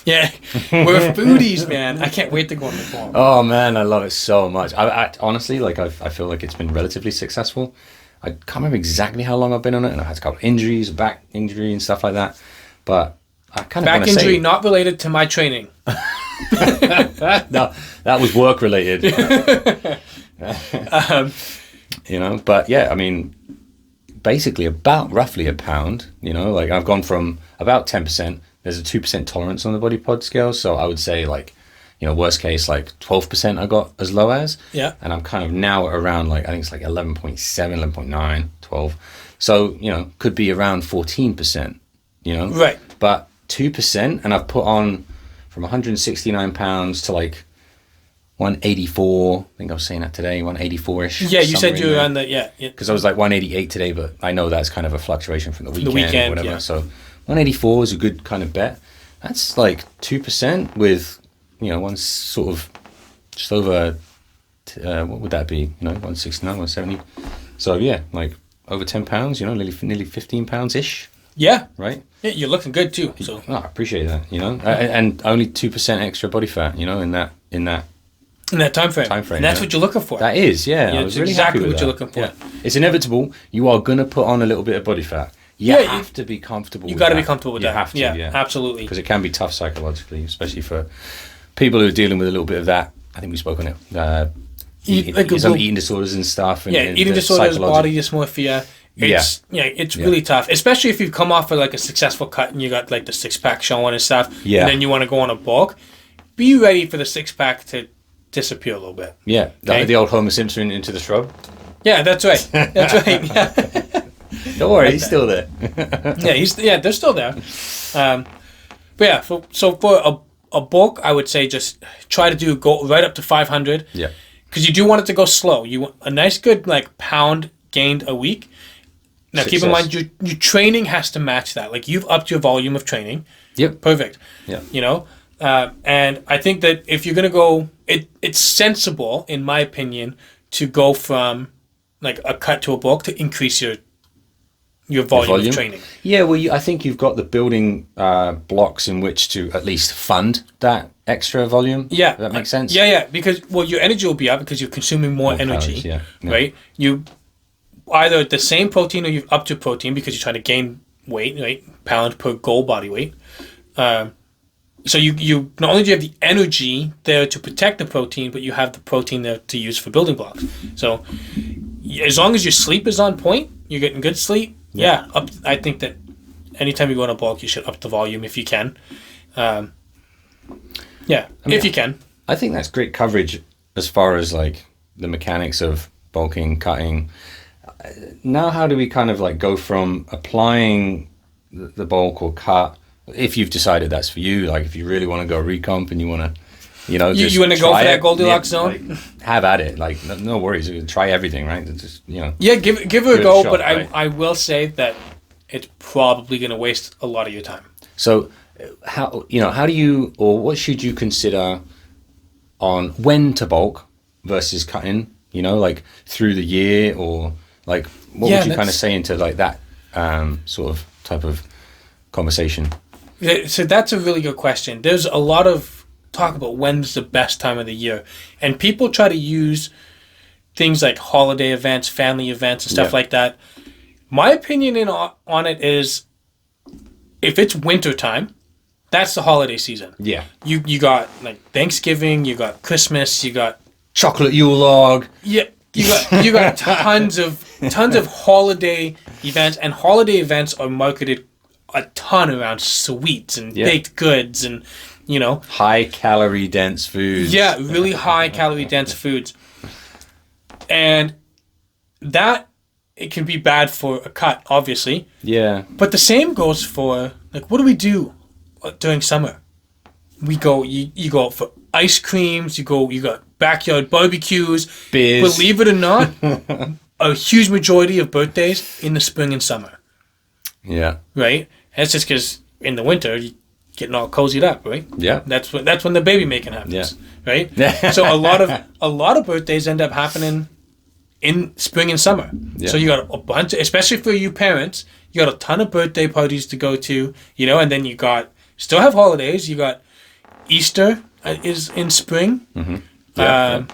Yeah, we're foodies, man. I can't wait to go on the bulk. Oh man, I love it so much. I honestly, I feel like it's been relatively successful. I can't remember exactly how long I've been on it, and I've had a couple of injuries, back injury and stuff like that. But I kind of back injury not related to my training. No, that was work related. But yeah, I mean, basically about roughly a pound. I've gone from about 10%. There's a 2% tolerance on the body pod scale, so I would say worst case, like 12% I got as low as. Yeah. And I'm kind of now around like, I think it's like 11.7, 11.9, 12. So, could be around 14%, Right. But 2%, and I've put on from 169 pounds to like 184. I think I was saying that today, 184-ish. Yeah, you said you were around that, yeah. Because I was like 188 today, but I know that's kind of a fluctuation from the weekend or whatever. Yeah. So 184 is a good kind of bet. That's like 2% with, one sort of just over, what would that be? 169, 170. So yeah, like over 10 pounds, nearly 15 pounds-ish. Yeah. Right? Yeah, you're looking good too. So I appreciate that, and only 2% extra body fat, in that time frame. And that's what you're looking for. That is, yeah. I was really exactly happy with what that. you're looking for. Yeah. It's inevitable. You are going to put on a little bit of body fat. You have to be comfortable You with got to that. be comfortable with that. You have to, yeah. Absolutely. Because it can be tough psychologically, especially for people who are dealing with a little bit of that. I think we spoke on it. Some eating disorders and stuff. And, eating disorders, body dysmorphia. It's really tough, especially if you've come off of like a successful cut and you got like the six-pack showing and stuff, and then you want to go on a bulk. Be ready for the six-pack to disappear a little bit. Yeah, the old Homer Simpson into the shrub. Yeah, that's right. That's right. Yeah. Don't worry, he's still there. They're still there. But yeah, so for a bulk, I would say just try to go right up to 500. Yeah. Because you do want it to go slow. You want a nice good like pound gained a week. Now keep in mind your training has to match that. Like you've upped your volume of training. Yep. Perfect. Yeah. And I think that if you're gonna go, it's sensible, in my opinion, to go from like a cut to a bulk to increase your volume of training. Yeah, well, I think you've got the building blocks in which to at least fund that extra volume. Yeah. Does that make sense? Yeah, because your energy will be up because you're consuming more energy. Calories, yeah. Right? You either the same protein or you've upped your protein because you're trying to gain weight, right? Pound per goal body weight. So you not only do you have the energy there to protect the protein, but you have the protein there to use for building blocks. So as long as your sleep is on point, you're getting good sleep. I think that anytime you go on a bulk, you should up the volume if you can. If you can. I think that's great coverage as far as like the mechanics of bulking, cutting. Now, how do we kind of like go from applying the bulk or cut, if you've decided that's for you, like if you really want to go recomp and you want to, you want to go for that Goldilocks zone, like, have at it. Like no worries, try everything, right? Just give it a go. Shot, but right? I will say that it's probably going to waste a lot of your time. So how do you, or what should you consider on when to bulk versus cutting? Like through the year, or like what would you kind of say into like that sort of type of conversation? So that's a really good question. There's a lot of talk about when's the best time of the year, and people try to use things like holiday events, family events, and stuff like that. My opinion on it is, if it's winter time, that's the holiday season. Yeah. You got like Thanksgiving, you got Christmas, you got chocolate Yule log. Yeah, you got tons of holiday events, and holiday events are marketed a ton around sweets and baked goods and high calorie dense foods. Yeah, really high calorie dense foods. And that, it can be bad for a cut, obviously. Yeah. But the same goes for, like, what do we do during summer? We go, you go out for ice creams, you got backyard barbecues. Beers. Believe it or not, a huge majority of birthdays in the spring and summer. Yeah. Right? That's just because in the winter, you're getting all cozied up, right? Yeah. That's when the baby making happens. Yeah. Right? So a lot of birthdays end up happening in spring and summer. Yeah. So you got a bunch, especially for you parents, you got a ton of birthday parties to go to, and then you still have holidays. You got Easter is in spring. Mm-hmm. Yeah.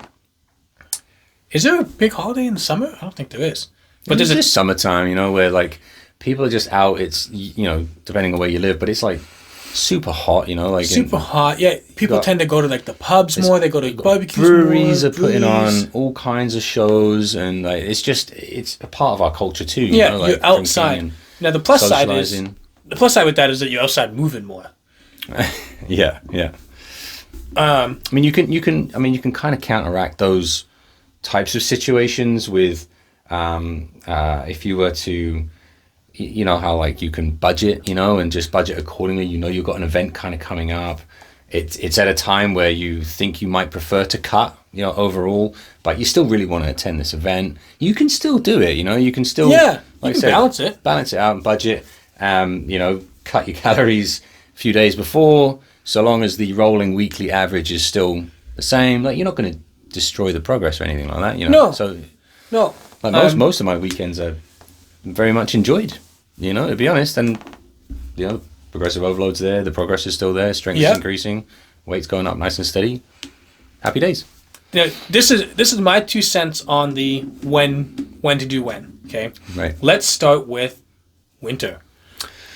Is there a big holiday in the summer? I don't think there is. But there's just summertime, where like people are just out. It's depending on where you live, but it's like super hot, like super hot. Yeah, people tend to go to like the pubs more. They go to barbecues. Breweries are putting on all kinds of shows, and like it's a part of our culture too. Yeah, like you're outside. Now the plus side with that is that you're outside moving more. Yeah. I mean, you can kind of counteract those types of situations with, if you were to, you know, how like you can budget, you know, and just budget accordingly. You know, you've got an event kind of coming up. It's at a time where you think you might prefer to cut, you know, overall, but you still really want to attend this event. You can still do it, you know. You can still, like you can balance it out and budget. You know, cut your calories a few days before, so long as the rolling weekly average is still the same. Like, you're not going to destroy the progress or anything like that, you know. No. Like most of my weekends are very much enjoyed, you know, to be honest. And, you know, progressive overload's there, the progress is still there, strength is increasing, weight's going up nice and steady. Happy days. Now, this is my 2 cents on the when to do when. Okay. Right. Let's start with winter.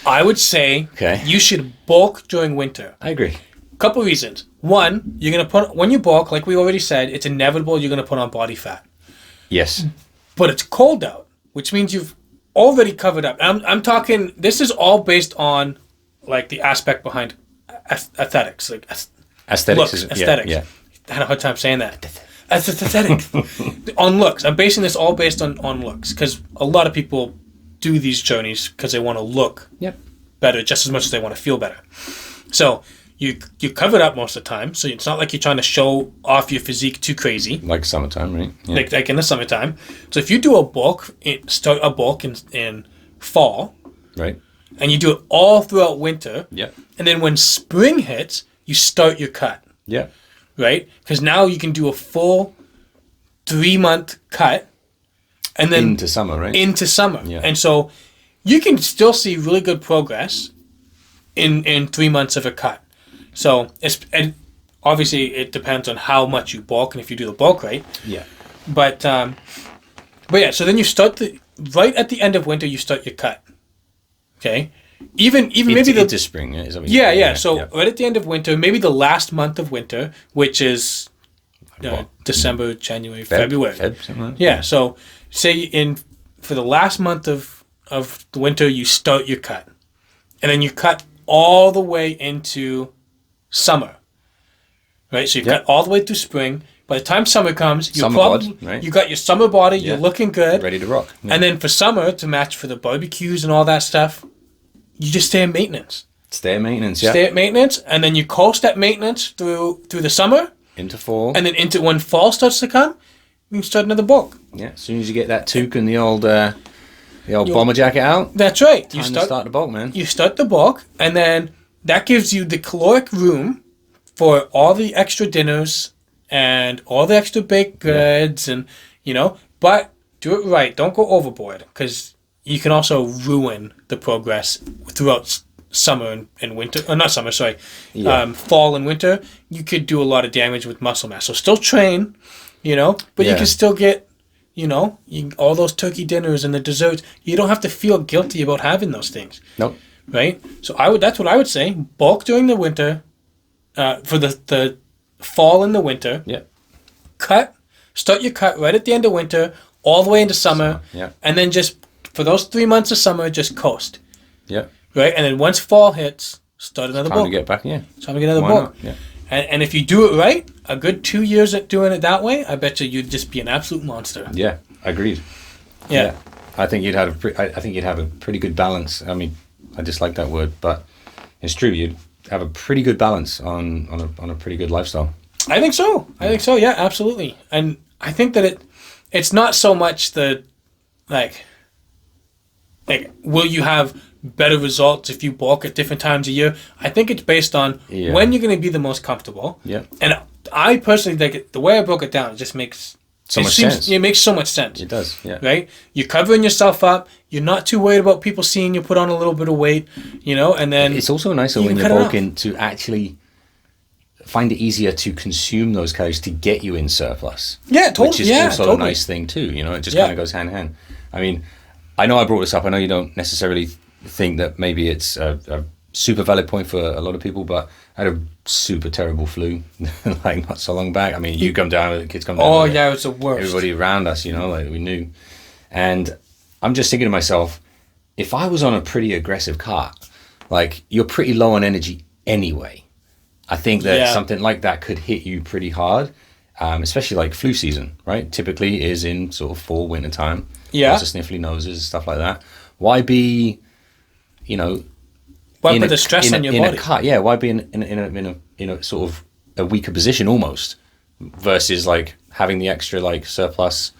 I would say you should bulk during winter. I agree. Couple reasons. One, you're gonna when you bulk, like we already said, it's inevitable you're gonna put on body fat. Yes. But it's cold out, which means you've already covered up. I'm talking. This is all based on like the aspect behind aesthetics, like aesthetics. Aesthetics. Yeah. I had a hard time saying that. Aesthetics. On looks. I'm basing this all based on looks, because a lot of people do these journeys because they want to look better just as much as they want to feel better. So you cover it up most of the time, so it's not like you're trying to show off your physique too crazy. Like summertime, right? Yeah. Like in the summertime. So if you do a bulk, start a bulk in fall, right, and you do it all throughout winter, and then when spring hits, you start your cut. Yeah. Right? Because now you can do a full 3-month cut, and then into summer, right? Into summer. Yeah. And so you can still see really good progress in 3 months of a cut. So and obviously it depends on how much you bulk and if you do the bulk right. Yeah. But yeah, so then you start right at the end of winter you start your cut. Okay? Even maybe into spring, is that what you yeah. So right at the end of winter, maybe the last month of winter, which is December, January, February. Yeah. So say for the last month of the winter, you start your cut, and then you cut all the way into summer. Right. So you cut all the way through spring. By the time summer comes, you got your summer body. You're looking good, ready to rock. Yeah. And then for summer, to match for the barbecues and all that stuff, you just stay in maintenance. Stay at maintenance, Stay at maintenance, and then you coast at maintenance through the summer. Into fall. And then into when fall starts to come, you can start another bulk. Yeah, as soon as you get that toque and the old bomber jacket out. That's right. Time to start the bulk, man. You start the bulk, and then that gives you the caloric room for all the extra dinners and all the extra baked goods, and but do it right. Don't go overboard, because you can also ruin the progress throughout summer and winter. Or not summer, sorry. Fall and winter. You could do a lot of damage with muscle mass. So still train, but you can still get, all those turkey dinners and the desserts. You don't have to feel guilty about having those things. Nope. Right? So that's what I would say. Bulk during the winter, for the fall and the winter. Yeah. Start your cut right at the end of winter, all the way into summer. Yeah. And then just for those 3 months of summer, just coast. Yeah. Right? And then once fall hits, start another bulk. Time to get back, yeah. Time to get another bulk. Yeah. And if you do it right, a good 2 years at doing it that way, I bet you'd just be an absolute monster. Yeah, agreed. Yeah. I think you'd have a pretty good balance. I mean, I dislike that word, but it's true. You'd have a pretty good balance on a pretty good lifestyle. I think so. Yeah, absolutely. And I think that it's not so much the like will you have better results if you bulk at different times a year? I think it's based on when you're going to be the most comfortable. Yeah. And I personally think the way I broke it down, it just makes so much sense. It makes so much sense. It does, yeah. Right? You're covering yourself up. You're not too worried about people seeing you put on a little bit of weight, and then it's also nicer when you're bulking to actually find it easier to consume those calories to get you in surplus. Yeah, totally. Which is also a nice thing too. It just kind of goes hand in hand. I mean, I know I brought this up. I know you don't necessarily think that maybe it's a super valid point for a lot of people, but I had a super terrible flu like not so long back. I mean, you come down with it, kids come down. Oh yeah, it's the worst. Everybody around us, like we knew. And I'm just thinking to myself, if I was on a pretty aggressive cut, like you're pretty low on energy anyway. I think that something like that could hit you pretty hard, especially like flu season, right? Typically is in sort of fall, winter time. Yeah. Lots of sniffly noses, stuff like that. Why be, why put the stress on your body? In a cut, yeah. Why be in a sort of a weaker position almost, versus like having the extra like surplus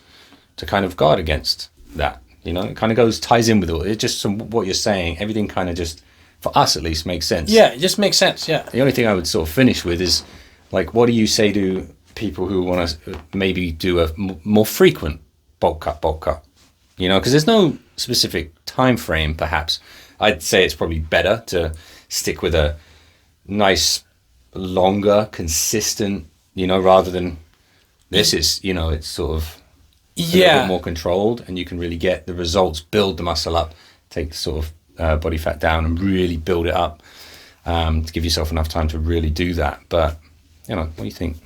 to kind of guard against that. It kind of ties in with it. It's just what you're saying. Everything kind of just, for us at least, makes sense. Yeah, it just makes sense. Yeah. The only thing I would sort of finish with is, like, what do you say to people who want to maybe do a more frequent bulk cut? Because there's no specific time frame. Perhaps I'd say it's probably better to stick with a nice, longer, consistent. Rather than this is, it's sort of. A little bit more controlled, and you can really get the results, build the muscle up, take the sort of body fat down, and really build it up to give yourself enough time to really do that. But what do you think?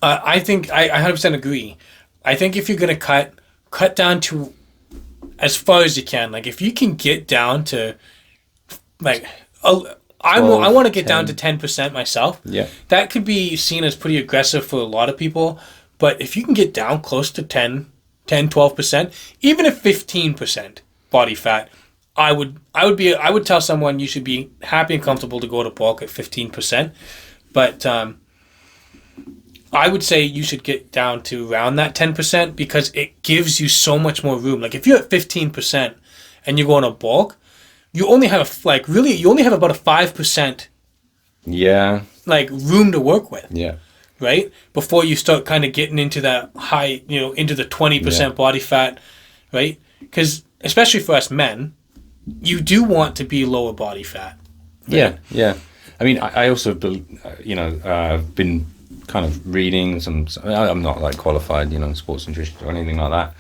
I think I 100% agree. I think if you're gonna cut down to as far as you can. Like if you can get down to like I want to get 10. Down to 10% myself. Yeah, that could be seen as pretty aggressive for a lot of people. But if you can get down close to 10-12%, even if 15% body fat, I would tell someone you should be happy and comfortable to go to bulk at 15%. But I would say you should get down to around that 10% because it gives you so much more room. Like if you're at 15% and you're going to bulk, you only have about a 5% room to work with. Yeah. Right? Before you start kind of getting into that high, into the 20% body fat, right? Because especially for us men, you do want to be lower body fat. Right? Yeah. I mean, I also, I've been kind of reading some. I'm not like qualified, sports nutrition or anything like that.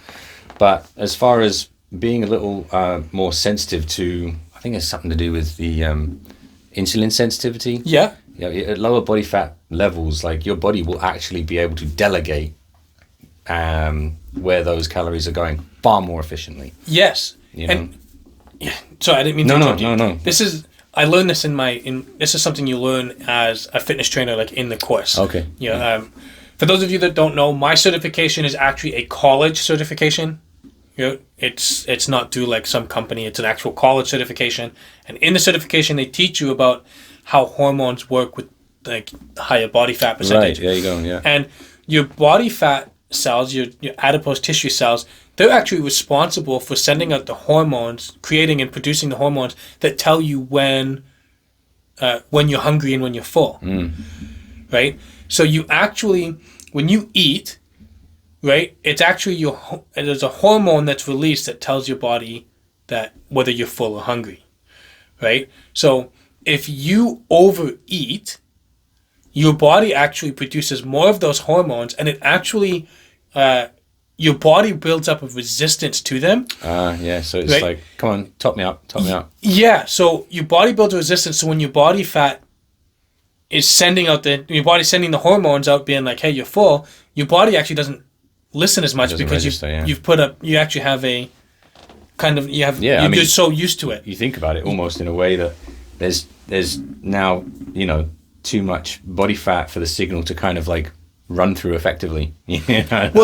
But as far as being a little more sensitive to, I think it's something to do with the insulin sensitivity. Yeah. At lower body fat levels, like your body will actually be able to delegate where those calories are going far more efficiently. Yes. And sorry, I didn't mean to interrupt you. No. I learned this this is something you learn as a fitness trainer, like in the course. Okay. For those of you that don't know, my certification is actually a college certification. It's not through like some company. It's an actual college certification, and in the certification they teach you about how hormones work with like higher body fat percentage. Right, there you go, yeah. And your body fat cells, your adipose tissue cells, they're actually responsible for sending out the hormones, creating and producing the hormones that tell you when you're hungry and when you're full. Right? So you actually, when you eat, right, it's actually there's a hormone that's released that tells your body that whether you're full or hungry. Right? So if you overeat, your body actually produces more of those hormones, and it actually, your body builds up a resistance to them. So it's like, come on, top me up. Yeah, so your body builds a resistance. So when your body fat is sending your body's sending the hormones out, being like, hey, you're full, your body actually doesn't listen as much because you actually have a kind of, you're so used to it. You think about it almost in a way that there's now, too much body fat for the signal to kind of like run through effectively. Well,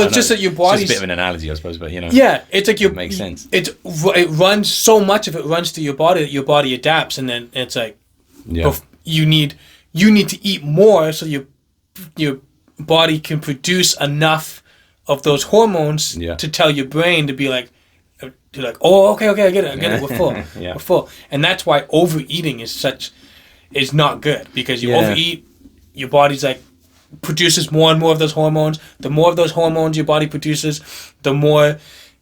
it's just that your body's... It's just a bit of an analogy, I suppose, but Yeah, it's like it makes sense. It runs, so much of it runs through your body that your body adapts, and then it's like... Yeah. You need to eat more so your body can produce enough of those hormones to tell your brain to be like, oh, okay, I get it, we're full. We're full. And that's why overeating is not good, because you overeat, your body's like produces more and more of those hormones. The more of those hormones your body produces, the more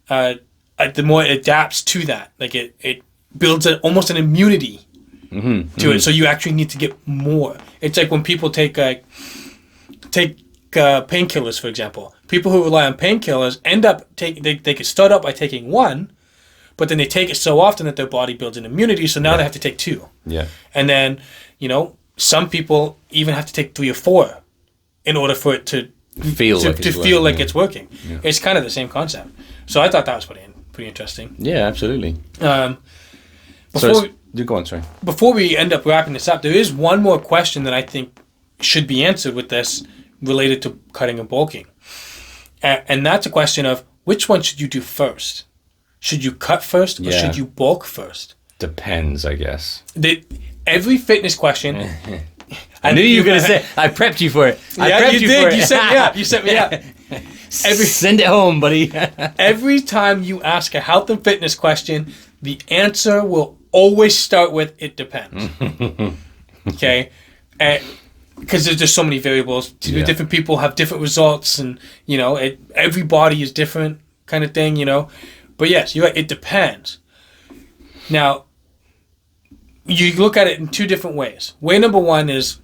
it adapts to that. Like it builds almost an immunity to it. So you actually need to get more. It's like when people take painkillers, for example. People who rely on painkillers end up they could start out by taking one, but then they take it so often that their body builds an immunity, so now they have to take two. Yeah. And then, some people even have to take 3 or 4 in order for it to feel like it's working. Yeah. It's kind of the same concept. So I thought that was pretty interesting. Yeah, absolutely. Go on, sorry. Before we end up wrapping this up, there is one more question that I think should be answered with this related to cutting and bulking. And that's a question of which one should you do first? Should you cut first or should you bulk first? Depends, I guess. Every fitness question. I knew you were going to say. I prepped you for it. You did. You set me up. You set me up. Send it home, buddy. Every time you ask a health and fitness question, the answer will always start with "it depends." Okay, because there's just so many variables. Different people have different results, and every body is different, kind of thing. But yes, you're right. It depends. Now, you look at it in two different ways. Way number one is,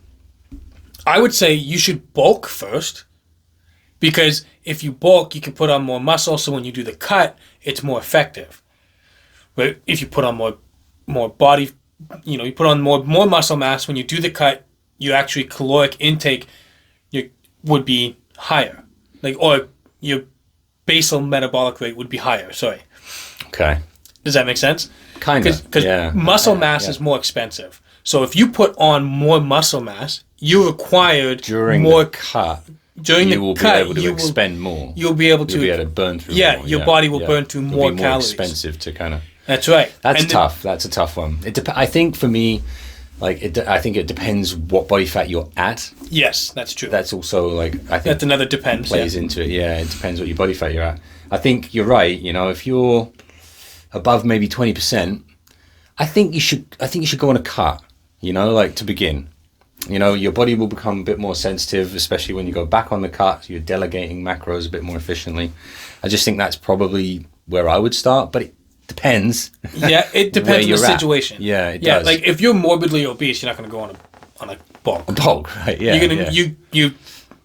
I would say you should bulk first, because if you bulk, you can put on more muscle, so when you do the cut, it's more effective. But if you put on more body, you put on more muscle mass, when you do the cut, your actually caloric intake would be higher. Or your basal metabolic rate would be higher, sorry. Okay. Does that make sense? Kind of, Because muscle mass is more expensive. So if you put on more muscle mass, you required during more the cut. During you the will cut, be able to expend more. You'll be able to burn through more. Your body will burn through more It'll be calories. expensive to kind of... That's right. That's tough. That's a tough one. I think for me, I think it depends what body fat you're at. Yes, that's true. That's also I think that's another depends. Plays into it. Yeah, it depends what your body fat you're at. I think you're right. If you're above maybe 20%, I think you should go on a cut. To begin. Your body will become a bit more sensitive, especially when you go back on the cut. You're delegating macros a bit more efficiently. I just think that's probably where I would start, but it depends. Yeah, it depends on the situation. Yeah, it does. Like if you're morbidly obese, you're not going to go on a bulk. A bulk, right? Yeah. You're gonna you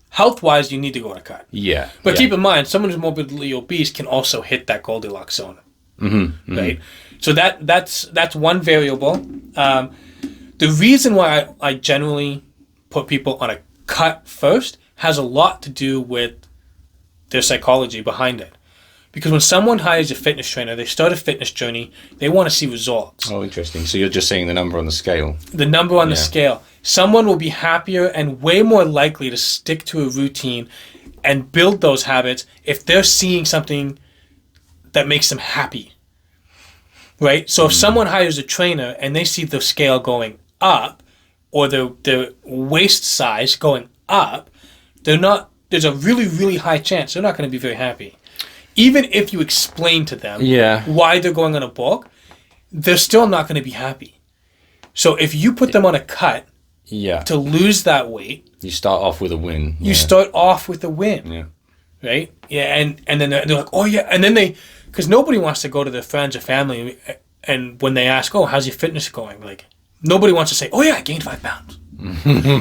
health wise, you need to go on a cut. Yeah. But keep in mind, someone who's morbidly obese can also hit that Goldilocks zone. Mm-hmm, right. So that's one variable. The reason why I generally put people on a cut first has a lot to do with their psychology behind it. Because when someone hires a fitness trainer, they start a fitness journey, they want to see results. Oh, interesting. So you're just saying the number on the scale. The number on the scale. Someone will be happier and way more likely to stick to a routine and build those habits if they're seeing something that makes them happy. Right? So if someone hires a trainer and they see the scale going up, or their waist size going up, there's a really, really high chance they're not going to be very happy. Even if you explain to them why they're going on a bulk, they're still not going to be happy. So if you put them on a cut to lose that weight, you start off with a win. You start off with a win. Yeah. Right? Yeah, and then they're like, oh yeah, and then because nobody wants to go to their friends or family, and when they ask, oh, how's your fitness going? Nobody wants to say, oh yeah, I gained 5 pounds.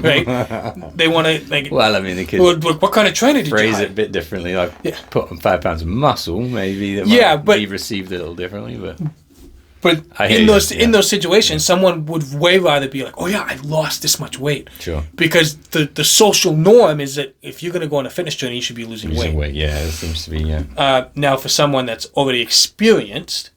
Right? They want to Well, I mean, they could what kind of trainer did you phrase hire? it a bit differently. Put on 5 pounds of muscle, maybe that might be received a little differently. But in those situations, someone would way rather be like, oh yeah, I've lost this much weight. Sure. Because the social norm is that if you're going to go on a fitness journey, you should be losing weight. Yeah, it seems to be. Now, for someone that's already experienced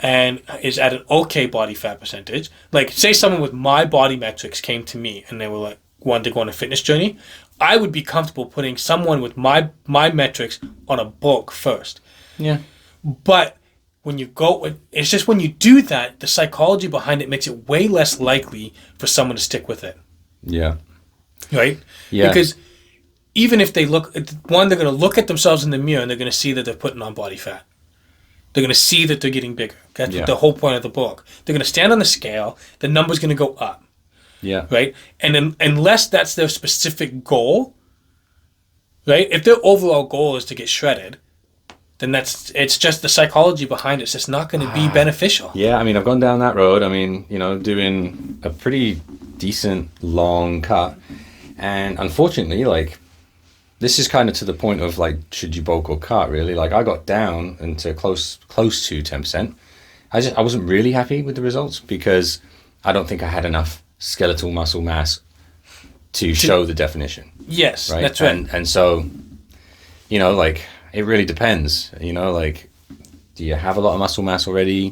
and is at an okay body fat percentage, say someone with my body metrics came to me and they were wanted to go on a fitness journey, I would be comfortable putting someone with my metrics on a bulk first. Yeah. But it's just when you do that, the psychology behind it makes it way less likely for someone to stick with it. Yeah. Right? Yeah. Because even if they they're going to look at themselves in the mirror and they're going to see that they're putting on body fat. They're going to see that they're getting bigger. That's the whole point of the bulk. They're going to stand on the scale. The number's going to go up. Yeah. Right? And then, unless that's their specific goal, right? If their overall goal is to get shredded, then it's just the psychology behind it's just not going to be beneficial. Yeah, I mean, I've gone down that road. I mean, doing a pretty decent long cut. And unfortunately, this is kind of to the point of should you bulk or cut, really? I got down into close to 10%. I wasn't really happy with the results because I don't think I had enough skeletal muscle mass to show the definition. Yes, right? That's right. And so, it really depends. Do you have a lot of muscle mass already?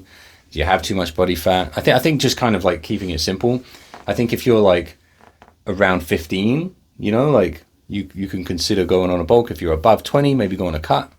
Do you have too much body fat? I think just kind of keeping it simple. I think if you're around 15, you know, like you can consider going on a bulk. If you're above 20, maybe go on a cut.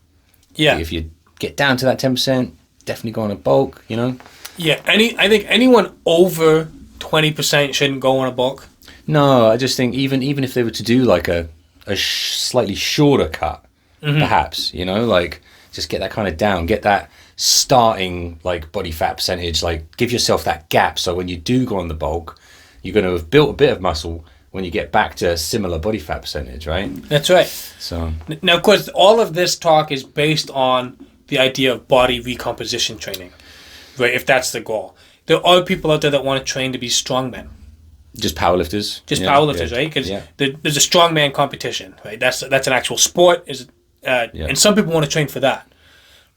Yeah. If you get down to that 10%, definitely go on a bulk, you know. Yeah, I think anyone over 20% shouldn't go on a bulk. No, I just think even if they were to do like a slightly shorter cut, perhaps, you know, like just get that kind of down, get that starting like body fat percentage, like give yourself that gap. So when you do go on the bulk, you're going to have built a bit of muscle when you get back to a similar body fat percentage, right? That's right. So now, of course, all of this talk is based on the idea of body recomposition training, right? If that's the goal. There are people out there that want to train to be strongmen. Just powerlifters. Powerlifters, right? Because there's a strongman competition, right? That's an actual sport. And some people want to train for that,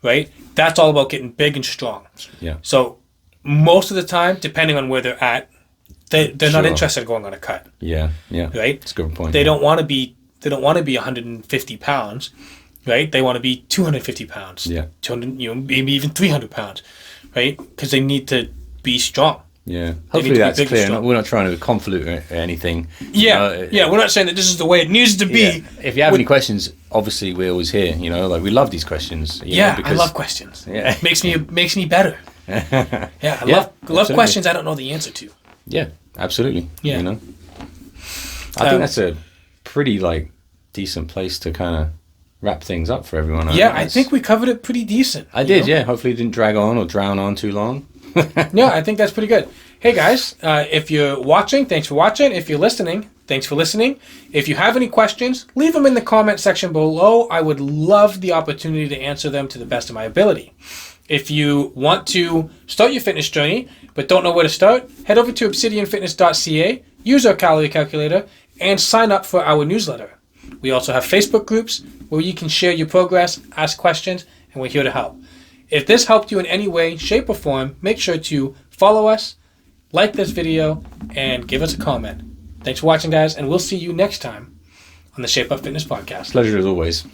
right? That's all about getting big and strong. Yeah. So most of the time, depending on where they're at, they're not interested in going on a cut. Yeah, yeah. Right? That's a good point. They don't want to be 150 pounds, right? They want to be 250 pounds. Yeah. 200, maybe even 300 pounds, right? Because they need to be strong. Yeah. Hopefully that's clear. We're not trying to convolute or anything. Yeah. We're not saying that this is the way it needs to be. Yeah. If you have any questions, obviously we're always here. You know, like we love these questions. I love questions. Yeah. It makes me better. I love questions I don't know the answer to. Yeah, absolutely. Yeah. You know, I think that's a pretty like decent place to kind of wrap things up for everyone. I think we covered it pretty decent. I did, yeah. Hopefully it didn't drag on or drown on too long. Yeah, I think that's pretty good. Hey guys, if you're watching, thanks for watching. If you're listening, thanks for listening. If you have any questions, leave them in the comment section below. I would love the opportunity to answer them to the best of my ability. If you want to start your fitness journey but don't know where to start, head over to obsidianfitness.ca, use our calorie calculator, and sign up for our newsletter. We also have Facebook groups where you can share your progress, ask questions, and we're here to help. If this helped you in any way, shape, or form, make sure to follow us, like this video, and give us a comment. Thanks for watching, guys, and we'll see you next time on the Shape Up Fitness Podcast. Pleasure as always.